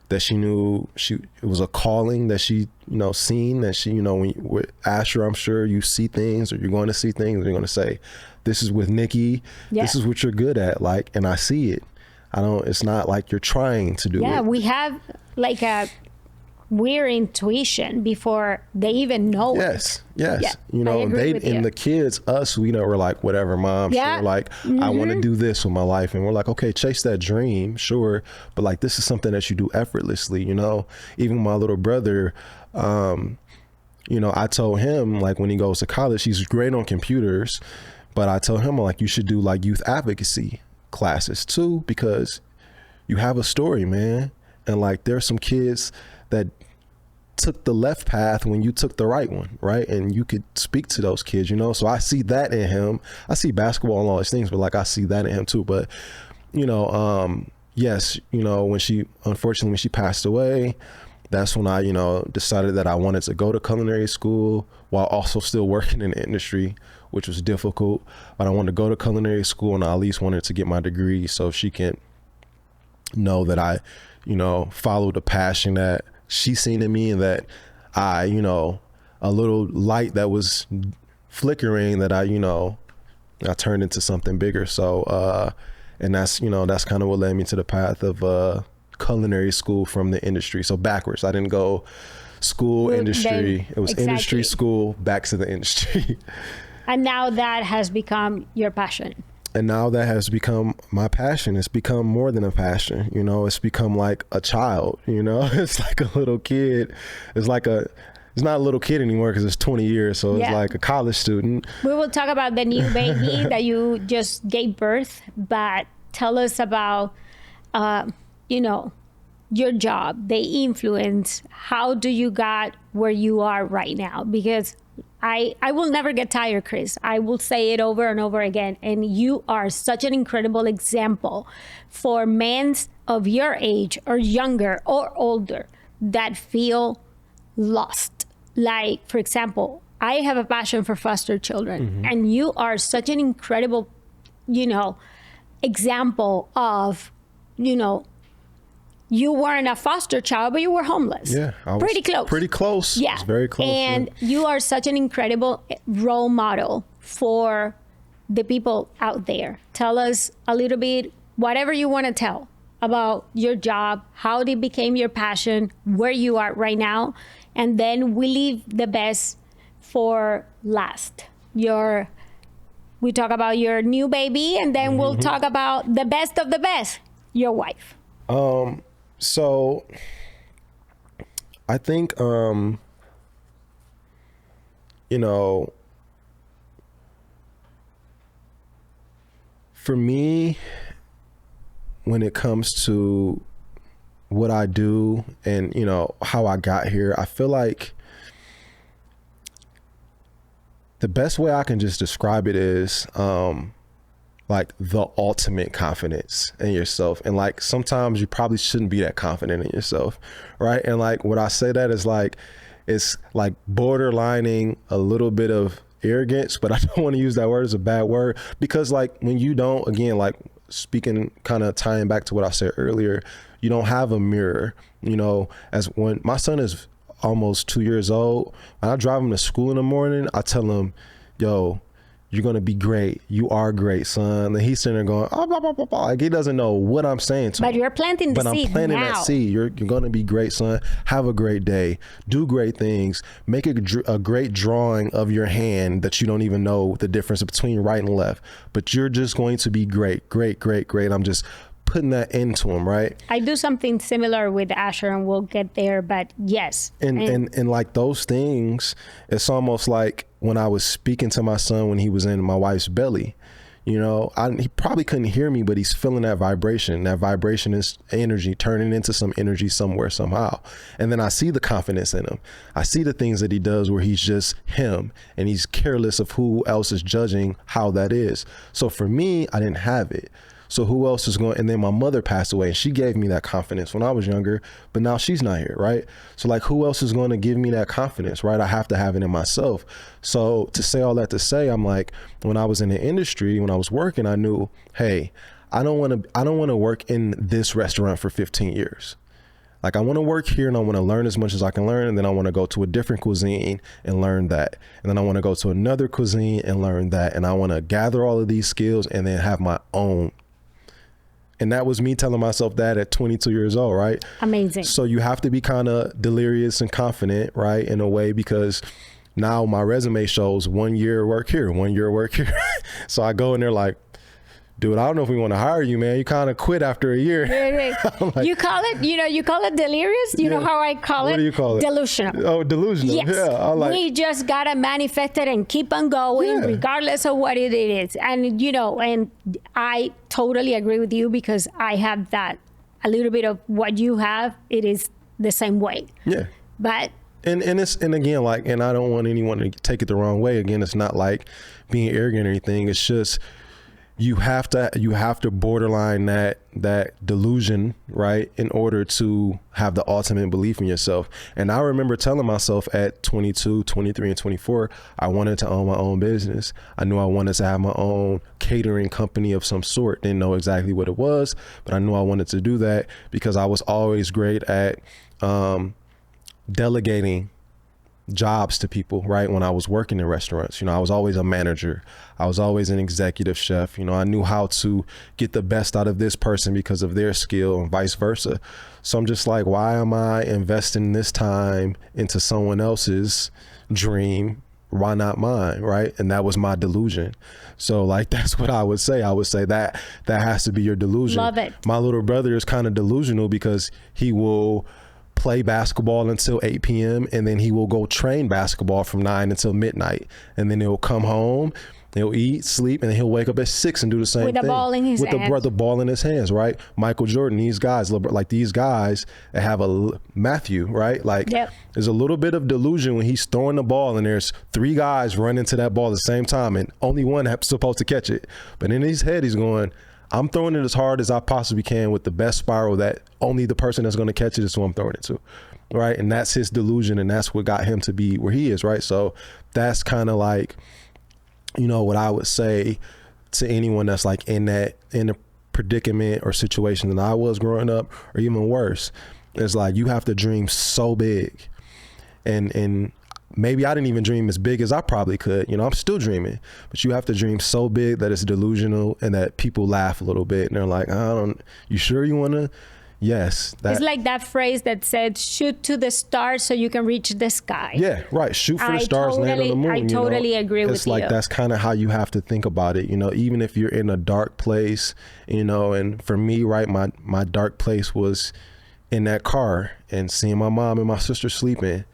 that she knew it was a calling that she, you know, seen, that she, you know, when you, with Asher, I'm sure you see things, or you're going to see things, and you're going to say, this is with Nikki, this is what you're good at, like, and I see it. It's not like you're trying to do it. Yeah, we have like a weird intuition before they even know it. Yes. Yeah, you know, and the kids, us, we know, we're like, whatever, Mom, sure, like, I want to do this with my life. And we're like, okay, chase that dream, sure. But like, this is something that you do effortlessly, you know? Even my little brother, you know, I told him, like, when he goes to college, he's great on computers, but I told him, like, you should do like youth advocacy classes too, because you have a story, man. And like, there's some kids that took the left path when you took the right one, right? And you could speak to those kids, you know? So I see that in him. I see basketball and all these things, but like, I see that in him too. But yes, unfortunately when she passed away, that's when I, decided that I wanted to go to culinary school while also still working in the industry, which was difficult. But I wanted to go to culinary school, and I at least wanted to get my degree so she can know that I, followed the passion that she seen in me, and that I, a little light that was flickering, that I turned into something bigger. So, and that's kind of what led me to the path of culinary school from the industry. So backwards, I didn't go school, industry. It was industry, school, back to the industry. And now that has become your passion. And now that has become my passion. It's become more than a passion. It's become like a child, it's like a little kid. It's not a little kid anymore because it's 20 years. So it's like a college student. We will talk about the new baby that you just gave birth, but tell us about, your job, the influence. How do you got where you are right now? Because I will never get tired, Chris. I will say it over and over again. And you are such an incredible example for men of your age or younger or older that feel lost. Like, for example, I have a passion for foster children, and you are such an incredible, example of, you weren't a foster child, but you were homeless. Yeah, I was pretty close. Pretty close. Yeah, it was very close. And you are such an incredible role model for the people out there. Tell us a little bit, whatever you want to tell about your job, how it became your passion, where you are right now, and then we leave the best for last. We talk about your new baby, and then we'll talk about the best of the best, your wife. So I think, for me, when it comes to what I do and, how I got here, I feel like the best way I can just describe it is, like the ultimate confidence in yourself. And like, sometimes you probably shouldn't be that confident in yourself. Right. And like, what I say that is like, it's like borderlining a little bit of arrogance, but I don't want to use that word as a bad word, because like when you don't, again, like speaking, kind of tying back to what I said earlier, you don't have a mirror, as when my son is almost 2 years old, when I drive him to school in the morning, I tell him, yo, you're going to be great. You are great, son. And he's sitting there going, oh, blah, blah, blah, blah. Like, he doesn't know what I'm saying to him. But you're planting the seed now. But I'm planting that seed. You're going to be great, son. Have a great day. Do great things. Make a great drawing of your hand that you don't even know the difference between right and left. But you're just going to be great, great, great, great. I'm just putting that into him, right? I do something similar with Asher, and we'll get there, but yes. And like those things, it's almost like when I was speaking to my son when he was in my wife's belly, he probably couldn't hear me, but he's feeling that vibration. That vibration is energy turning into some energy somewhere, somehow. And then I see the confidence in him. I see the things that he does where he's just him and he's careless of who else is judging how that is. So for me, I didn't have it. So who else is going? And then my mother passed away, and she gave me that confidence when I was younger, but now she's not here, right? So like, who else is going to give me that confidence, right? I have to have it in myself. So to say all that to say, I'm like, when I was in the industry, when I was working, I knew, hey, I don't want to work in this restaurant for 15 years. Like, I want to work here and I want to learn as much as I can learn. And then I want to go to a different cuisine and learn that. And then I want to go to another cuisine and learn that. And I want to gather all of these skills and then have my own. And that was me telling myself that at 22 years old, right? Amazing. So you have to be kind of delirious and confident, right? In a way, because now my resume shows 1 year work here, 1 year work here. So I go in there like, dude, I don't know if we want to hire you, man. You kind of quit after a year. Like, you call it delirious. You know how I call it? What do you call it? Delusional. Oh, delusional. Yes. Yeah. We just got to manifest it and keep on going regardless of what it is. And, and I totally agree with you because I have that, a little bit of what you have. It is the same way. Yeah. But And again, like, and I don't want anyone to take it the wrong way. Again, it's not like being arrogant or anything. It's just, you have to borderline that delusion, right, in order to have the ultimate belief in yourself. And I remember telling myself at 22, 23, and 24, I wanted to own my own business. I knew I wanted to have my own catering company of some sort. Didn't know exactly what it was, but I knew I wanted to do that because I was always great at delegating jobs to people, right? When I was working in restaurants, I was always a manager. I was always an executive chef. I knew how to get the best out of this person because of their skill and vice versa. So I'm just like, why am I investing this time into someone else's dream? Why not mine, right? And that was my delusion. So like, that's what I would say. I would say that has to be your delusion. Love it. My little brother is kind of delusional because he will play basketball until 8 p.m. and then he will go train basketball from 9 until midnight. And then he'll come home, he'll eat, sleep, and then he'll wake up at 6 and do the same thing. With the ball in his hands. With the ball in his hands, right? Michael Jordan, these guys, like these guys that have Matthew, right? Like, yep. There's a little bit of delusion when he's throwing the ball and there's 3 guys running to that ball at the same time and only one supposed to catch it. But in his head, he's going, I'm throwing it as hard as I possibly can with the best spiral that only the person that's going to catch it is who I'm throwing it to, right? And that's his delusion, and that's what got him to be where he is, right? So that's kind of like, what I would say to anyone that's like in a predicament or situation that I was growing up, or even worse. It's like, you have to dream so big, and maybe I didn't even dream as big as I probably could. I'm still dreaming, but you have to dream so big that it's delusional and that people laugh a little bit and they're like, you sure you want to? Yes. It's like that phrase that said, shoot to the stars so you can reach the sky. Yeah, right. Shoot for the stars, land on the moon. I totally agree with you. It's like, that's kind of how you have to think about it. Even if you're in a dark place, and for me, right, my dark place was in that car and seeing my mom and my sister sleeping.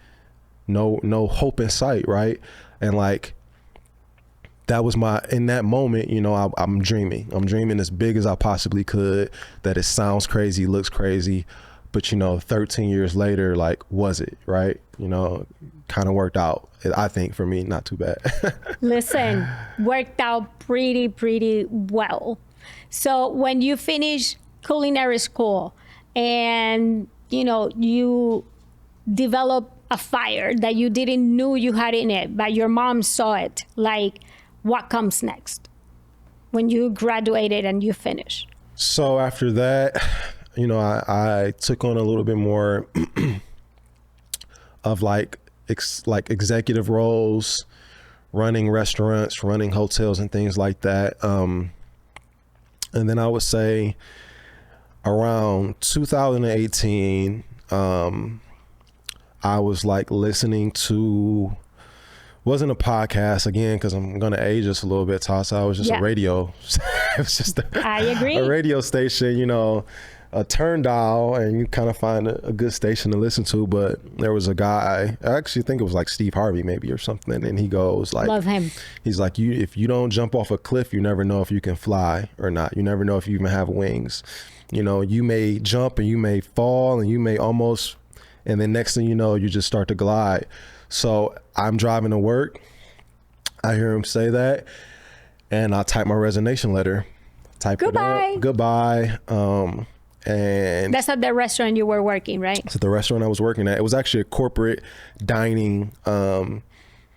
No hope in sight, right? And like, that was in that moment, I'm dreaming. I'm dreaming as big as I possibly could, that it sounds crazy, looks crazy, but 13 years later, like, was it, right? Kind of worked out, I think, for me, not too bad. Listen, worked out pretty well. So when you finish culinary school and, you develop a fire that you didn't know you had in it, but your mom saw it, like, what comes next when you graduated and you finished? So after that, I took on a little bit more of like executive roles, running restaurants, running hotels and things like that. And then I would say around 2018, I was like listening to, wasn't a podcast again, because I'm going to age us a little bit, Tasa. It was just a radio. It was just I agree. A radio station, a turn dial, and you kind of find a good station to listen to. But there was a guy, I actually think it was like Steve Harvey maybe or something. And he goes like, love him. He's like, if you don't jump off a cliff, you never know if you can fly or not. You never know if you even have wings. You may jump and you may fall and you may almost, and then next thing you know, you just start to glide. So I'm driving to work. I hear him say that, and I type my resignation letter. Goodbye. And that's at the restaurant you were working, right? It's at the restaurant I was working at. It was actually a corporate dining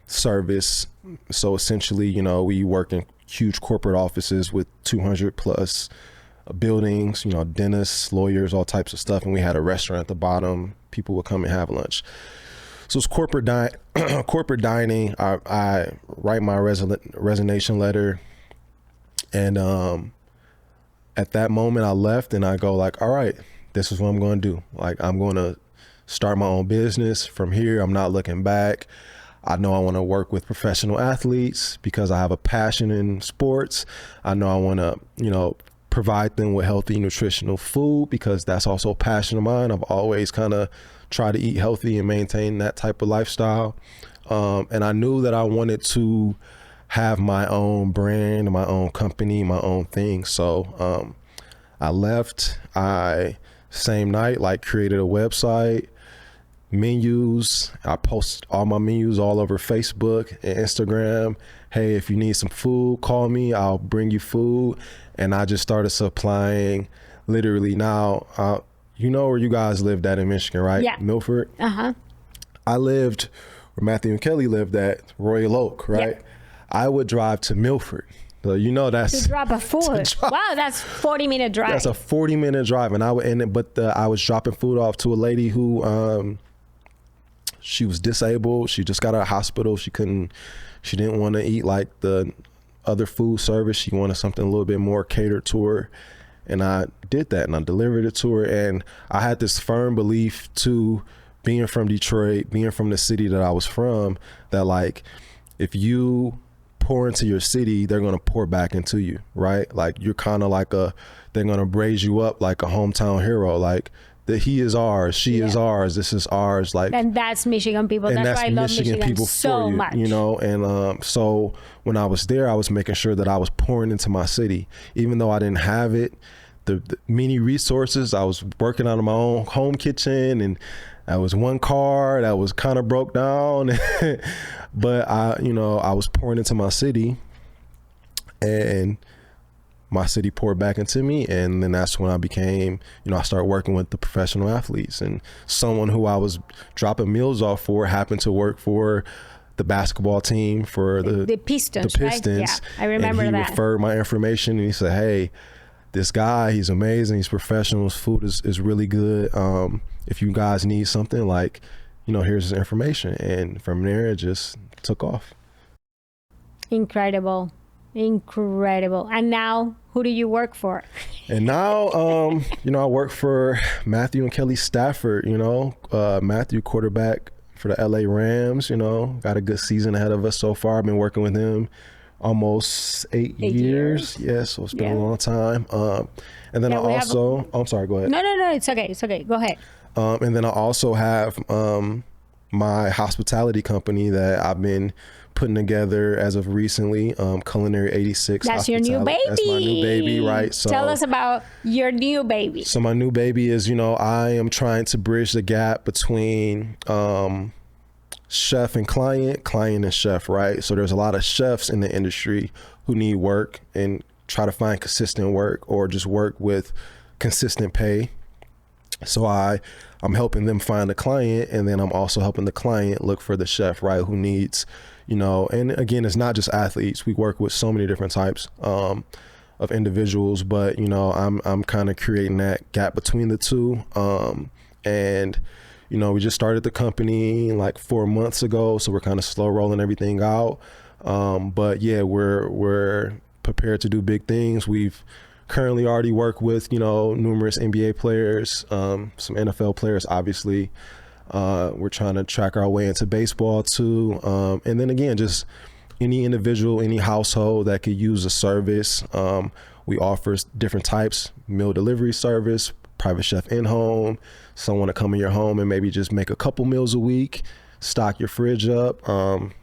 service. So essentially, we work in huge corporate offices with 200 plus buildings, dentists, lawyers, all types of stuff. And we had a restaurant at the bottom. People would come and have lunch. So it's corporate dining. I write my resignation letter, and at that moment I left, and I go like, all right, this is what I'm going to do. Like, I'm going to start my own business from here. I'm not looking back. I know I want to work with professional athletes because I have a passion in sports. I know I want to, provide them with healthy, nutritional food because that's also a passion of mine. I've always kind of tried to eat healthy and maintain that type of lifestyle. And I knew that I wanted to have my own brand, my own company, my own thing. So I left. Same night, created a website, menus. I post all my menus all over Facebook and Instagram, hey, if you need some food, call me, I'll bring you food. And I just started supplying literally now, you know where you guys lived at in Michigan, right? Yeah. Milford. Uh-huh. I lived where Matthew and Kelly lived at, Royal Oak, right? Yeah. I would drive to Milford. So you know that's To drop a food. Wow, that's 40-minute drive. that's a 40-minute drive, and I was dropping food off to a lady who she was disabled. She just got out of hospital. She didn't want to eat like the other food service. She wanted something a little bit more catered to her. And I did that, and I delivered it to her. And I had this firm belief too, being from Detroit, being from the city that I was from, that like, if you pour into your city, they're going to pour back into you, right? Like you're kind of like they're going to raise you up like a hometown hero. Like that he is ours, she is ours, this is ours. Like, and that's Michigan people. And that's why I love Michigan people so for you, much. you know? And so when I was there, I was making sure that I was pouring into my city, even though I didn't have it. The many resources, I was working out of my own home kitchen, and I was one car that was kind of broke down, but I was pouring into my city, and my city poured back into me. And then that's when I became, I started working with the professional athletes, and someone who I was dropping meals off for happened to work for the basketball team for the Pistons. The Pistons. Right? Yeah, I remember and he that. referred my information, and he said, hey, this guy, he's amazing, he's professional, his food is really good. If you guys need something, like, here's his information. And from there, it just took off. Incredible. And now, who do you work for? And now, I work for Matthew and Kelly Stafford. Matthew, quarterback for the LA Rams. Got a good season ahead of us so far. I've been working with him almost 8 years. Yeah, so it's been a long time. And then I'm sorry, go ahead. No, it's okay. Go ahead. And then I also have my hospitality company that I've been putting together as of recently, Culinary 86. That's your new baby. That's my new baby, right? So tell us about your new baby. So my new baby is, I am trying to bridge the gap between chef and client and chef, right? So there's a lot of chefs in the industry who need work and try to find consistent work, or just work with consistent pay. So I'm helping them find a client, and then I'm also helping the client look for the chef, right, who needs, and again, it's not just athletes. We work with so many different types of individuals, but I'm kind of creating that gap between the two. And we just started the company like 4 months ago, so we're kind of slow rolling everything out. But yeah, we're prepared to do big things. We've currently already worked with, numerous NBA players, some NFL players, obviously. We're trying to track our way into baseball too. And then again, just any individual, any household that could use a service. We offer different types: meal delivery service, private chef in-home, someone to come in your home and maybe just make a couple meals a week, stock your fridge up,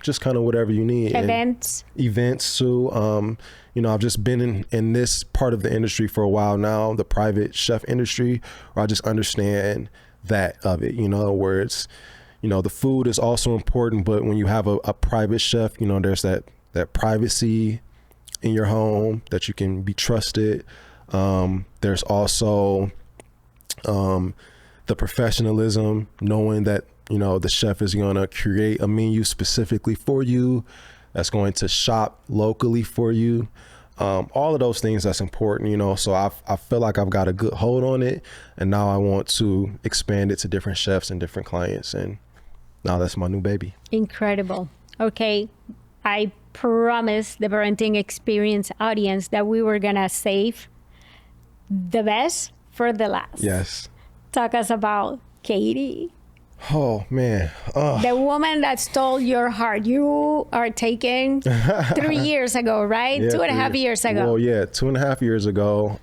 just kind of whatever you need. Events too. I've just been in this part of the industry for a while now, the private chef industry, where I just understand that of it, where it's, the food is also important, but when you have a private chef, there's that privacy in your home, that you can be trusted. There's also the professionalism, knowing that, the chef is going to create a menu specifically for you, that's going to shop locally for you. All of those things, that's important, so I feel like I've got a good hold on it, and now I want to expand it to different chefs and different clients, and now that's my new baby. Incredible. Okay, I promised the parenting experience audience that we were gonna save the best for the last. Yes. Talk us about Katie. Oh man, the woman that stole your heart. You are taken 3 years ago, right? Yeah, 2.5 years ago. Well, yeah, 2.5 years ago.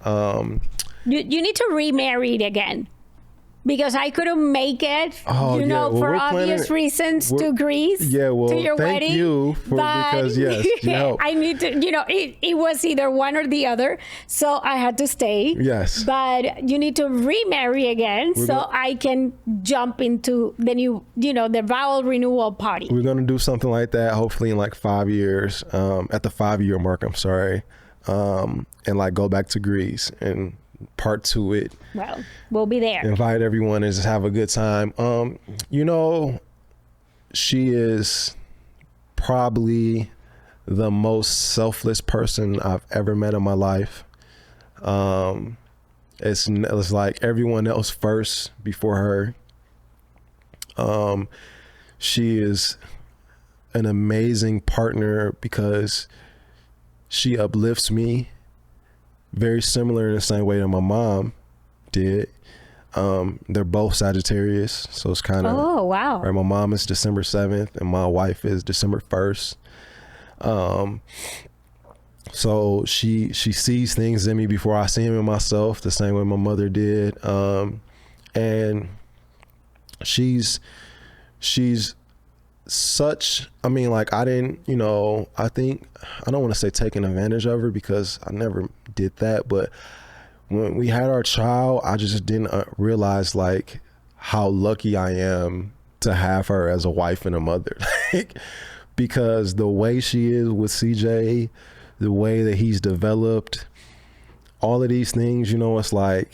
You need to remarry again. because I couldn't make it, Oh, you yeah. know, Well, for we're obvious planning- reasons we're- to Greece, Yeah, well, to your thank wedding. you because yes, you helped. I need to, you know, it was either one or the other, so I had to stay. Yes. But you need to remarry again, so I can jump into the new, you know, the vow renewal party. We're gonna do something like that, hopefully in like 5 years. At the 5-year mark, I'm sorry, and like go back to Greece and part 2 it. Well, we'll be there. Invite everyone and just have a good time. You know, she is probably the most selfless person I've ever met in my life. It's like everyone else first before her. She is an amazing partner because she uplifts me, very similar in the same way that my mom did. They're both Sagittarius, so it's kind of, Oh, wow. right? My mom is December 7th and my wife is December 1st. So she sees things in me before I see them in myself, the same way my mother did. And she's such, I mean, like, I didn't, you know, I think, I don't want to say taking advantage of her because I never did that, but when we had our child, I just didn't realize like how lucky I am to have her as a wife and a mother. Like, because the way she is with CJ, the way that he's developed, all of these things, you know, it's like,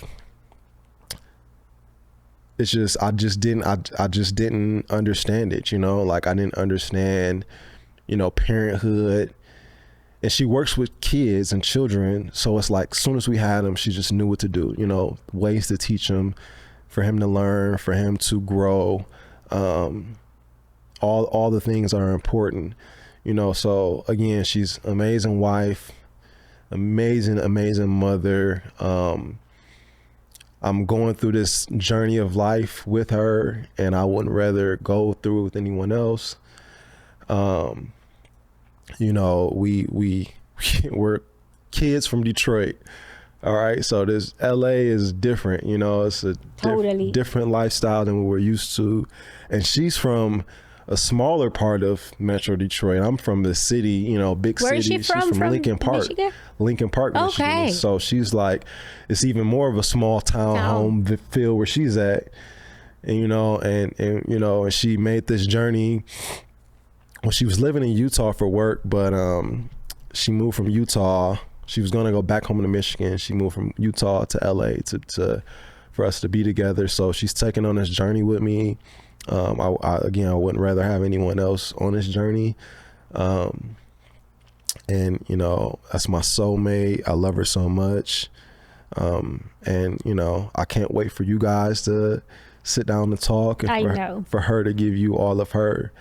it's just, I just didn't understand it, you know, like I didn't understand, you know, parenthood. And she works with kids and children. So it's like, as soon as we had him, she just knew what to do, you know, ways to teach him, for him to learn, for him to grow. All the things are important, you know. So again, she's amazing wife, amazing mother. I'm going through this journey of life with her, and I wouldn't rather go through it with anyone else. You know, we're kids from Detroit. All right. So this LA is different, you know, it's a Totally different lifestyle than we're used to. And she's from a smaller part of Metro Detroit. I'm from the city, you know, big Where city. is she from? She's from Lincoln Park. Michigan? Lincoln Park, Michigan. Okay. So she's like, it's even more of a small town home feel where she's at. And, you know, and you know, and she made this journey. Well, she was living in Utah for work, but she moved from Utah. She was going to go back home to Michigan. She moved from Utah to LA to for us to be together. So she's taking on this journey with me. I wouldn't rather have anyone else on this journey. And, you know, that's my soulmate. I love her so much. And, you know, I can't wait for you guys to sit down and talk and for her to give you all of her,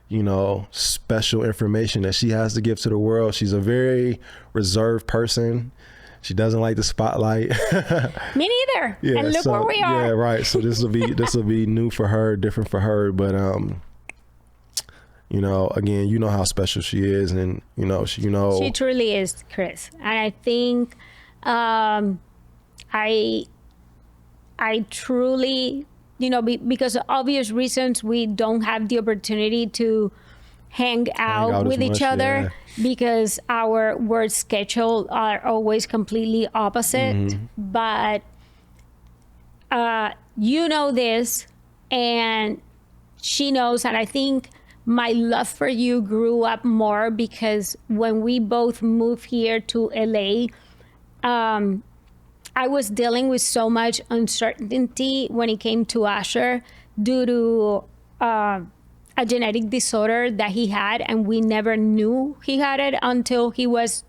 you know, special information that she has to give to the world. She's a very reserved person. She doesn't like the spotlight. Me neither. Yeah, and look where we are. Yeah, right. So this will be new for her, different for her. But you know, again, you know how special she is, and you know, she truly is, Chris. And I think I truly, you know, because of obvious reasons, we don't have the opportunity to hang out with each other because our work schedule are always completely opposite. But you know this, and she knows, and I think my love for you grew up more because when we both moved here to LA, I was dealing with so much uncertainty when it came to Asher due to a genetic disorder that he had, and we never knew he had it until he was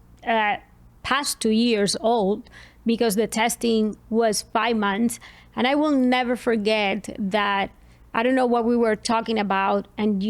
past 2 years old because the testing was 5 months. And I will never forget that. I don't know what we were talking about, and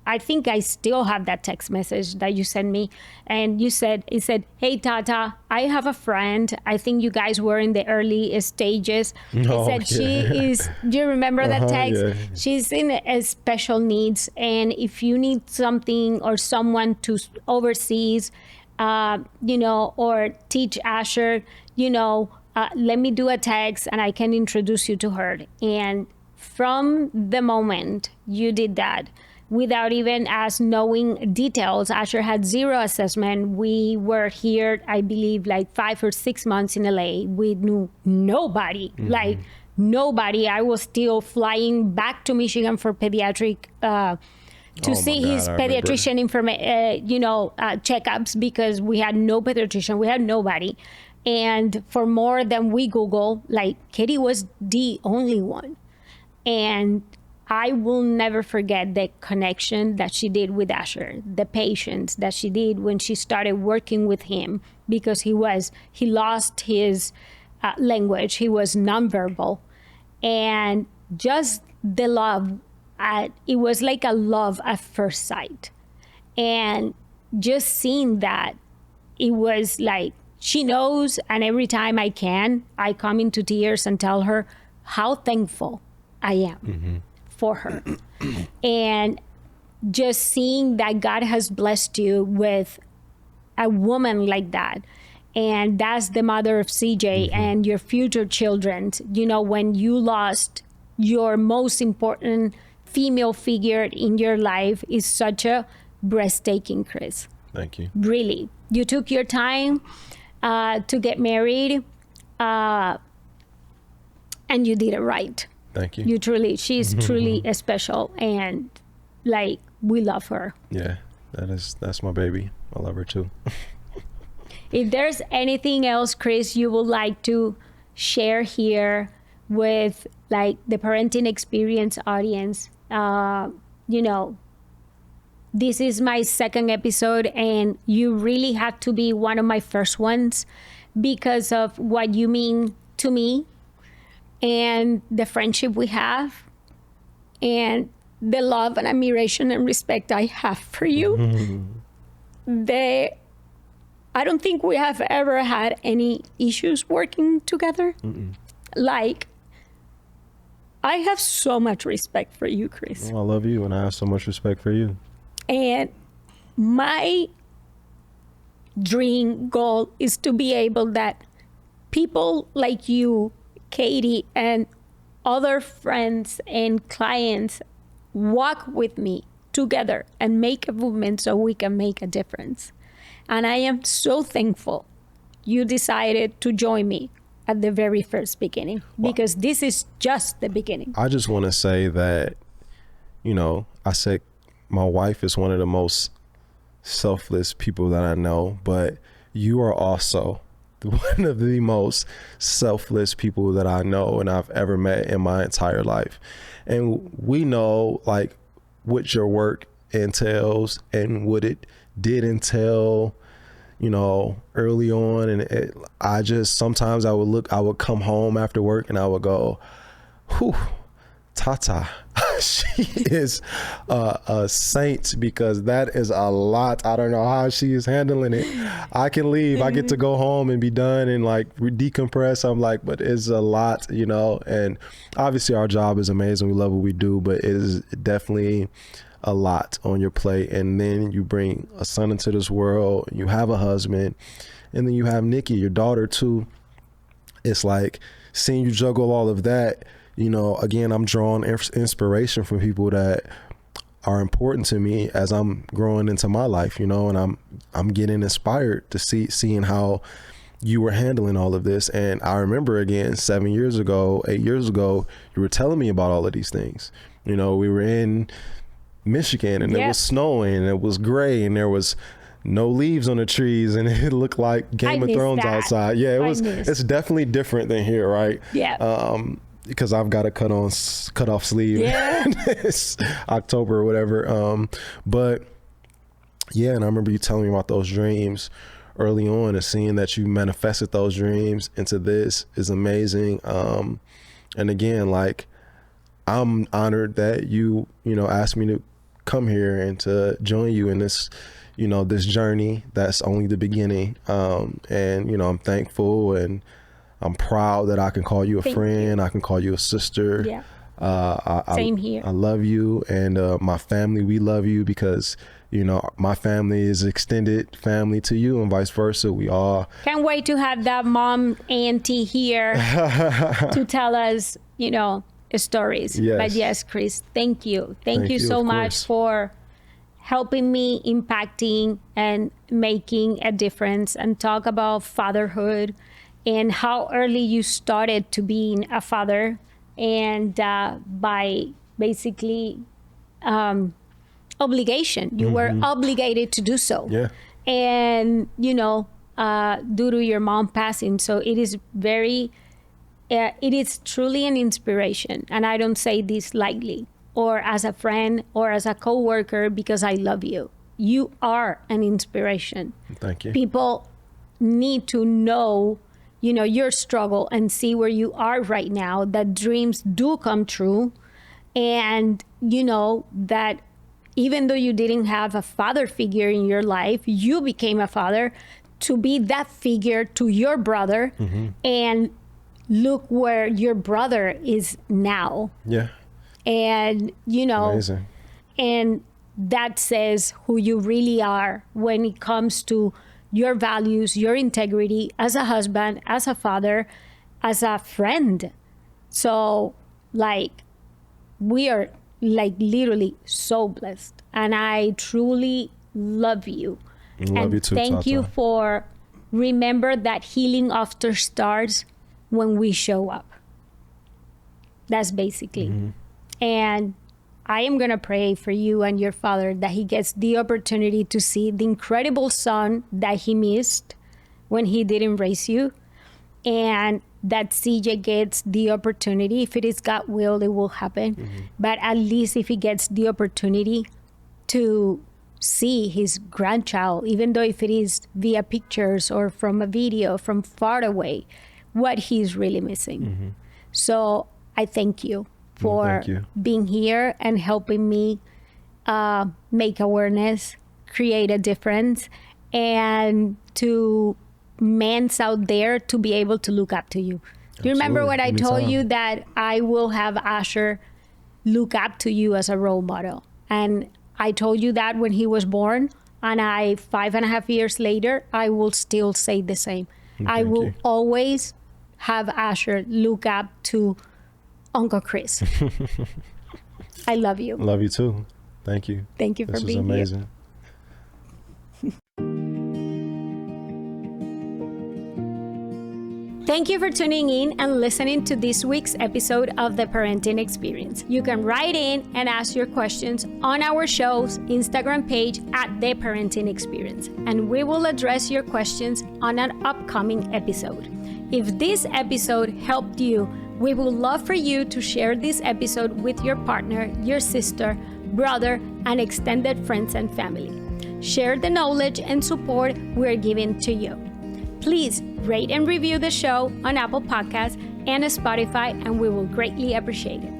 I think I still have that text message that you sent me, and it said, "Hey Tata, I have a friend. I think you guys were in the early stages." She is, do you remember that text? Yeah. She's in special needs, and if you need something or someone to overseas, you know, or teach Asher, you know, let me do a text and I can introduce you to her. And from the moment you did that, without even us knowing details, Asher had zero assessment. We were here, I believe, like 5 or 6 months in LA. We knew nobody, like nobody. I was still flying back to Michigan for pediatric to see his pediatrician checkups, because we had no pediatrician, we had nobody. And for more than we Google, like Katie was the only one. And I will never forget the connection that she did with Asher, the patience that she did when she started working with him, because he lost his language, he was nonverbal, and just the love. It was like a love at first sight. And just seeing that, it was like, she knows, and every time I come into tears and tell her how thankful I am for her. And just seeing that God has blessed you with a woman like that, and that's the mother of CJ and your future children. When you lost your most important female figure in your life, is such a breathtaking, Chris. Thank you. Really. You took your time to get married, and you did it right. Thank you. She's truly special, and like, we love her. Yeah, that's my baby. I love her too. If there's anything else, Chris, you would like to share here with like the parenting experience audience, this is my second episode, and you really had to be one of my first ones because of what you mean to me, and the friendship we have, and the love and admiration and respect I have for you. I don't think we have ever had any issues working together. Like, I have so much respect for you, Chris. Well, I love you, and I have so much respect for you. And my dream goal is to be able that people like you, Katie, and other friends and clients walk with me together and make a movement so we can make a difference. And I am so thankful you decided to join me at the very first beginning, because this is just the beginning. I just want to say that, I said my wife is one of the most selfless people that I know, but you are also one of the most selfless people that I know and I've ever met in my entire life. And we know like what your work entails and what it did entail, early on. And I just, sometimes I would come home after work and I would go, whew, Tata, she is a saint, because that is a lot. I don't know how she is handling it. I can leave, I get to go home and be done and like decompress. I'm like, but it's a lot, and obviously our job is amazing. We love what we do, but it is definitely a lot on your plate. And then you bring a son into this world, you have a husband, and then you have Nikki, your daughter too. It's like seeing you juggle all of that. Again, I'm drawing inspiration from people that are important to me as I'm growing into my life, and I'm getting inspired to seeing how you were handling all of this. And I remember again, 8 years ago, you were telling me about all of these things. We were in Michigan and it was snowing and it was gray and there was no leaves on the trees and it looked like Game of Thrones outside. Yeah, it's definitely different than here, right? Yeah. Because I've got a cut off sleeve. Yeah. It's October or whatever. But yeah, and I remember you telling me about those dreams early on, and seeing that you manifested those dreams into this is amazing. And again, like, I'm honored that you asked me to come here and to join you in this, this journey that's only the beginning. And I'm thankful and I'm proud that I can call you a friend. I can call you a sister. Yeah. Same here. I love you, and my family, we love you, because you know my family is extended family to you, and vice versa. We all can't wait to have that mom auntie here to tell us, you know, stories. Yes. But yes, Chris, thank you. Thank you so much for helping me, impacting and making a difference, and talk about fatherhood and how early you started to being a father, and by basically obligation. You were obligated to do so. Yeah. And, you know, due to your mom passing. So it is it is truly an inspiration. And I don't say this lightly, or as a friend or as a coworker, because I love you. You are an inspiration. Thank you. People need to know, you know, your struggle and see where you are right now, that dreams do come true. And, you know, that even though you didn't have a father figure in your life, you became a father to be that figure to your brother. And look where your brother is now. Yeah. And, you know, amazing. And that says who you really are when it comes to your values, your integrity as a husband, as a father, as a friend. So, like, we are like literally so blessed, and I truly love you. Love you too, thank Tata. you for remember that healing after starts when we show up. That's basically. And I am going to pray for you and your father that he gets the opportunity to see the incredible son that he missed when he didn't raise you, and that CJ gets the opportunity. If it is God will, it will happen. But at least if he gets the opportunity to see his grandchild, even though if it is via pictures or from a video from far away, what he's really missing. So I thank you for being here and helping me make awareness, create a difference, and to men's out there to be able to look up to you. Do you remember what I told you, that I will have Asher look up to you as a role model? And I told you that when he was born, and 5.5 years later, I will still say the same. I will always have Asher look up to Uncle Chris. I love you. Love you too. Thank you. Thank you for being here. This was amazing. Thank you for tuning in and listening to this week's episode of The Parenting Experience. You can write in and ask your questions on our show's Instagram page at The Parenting Experience, and we will address your questions on an upcoming episode. If this episode helped you, we would love for you to share this episode with your partner, your sister, brother, and extended friends and family. Share the knowledge and support we're giving to you. Please rate and review the show on Apple Podcasts and Spotify, and we will greatly appreciate it.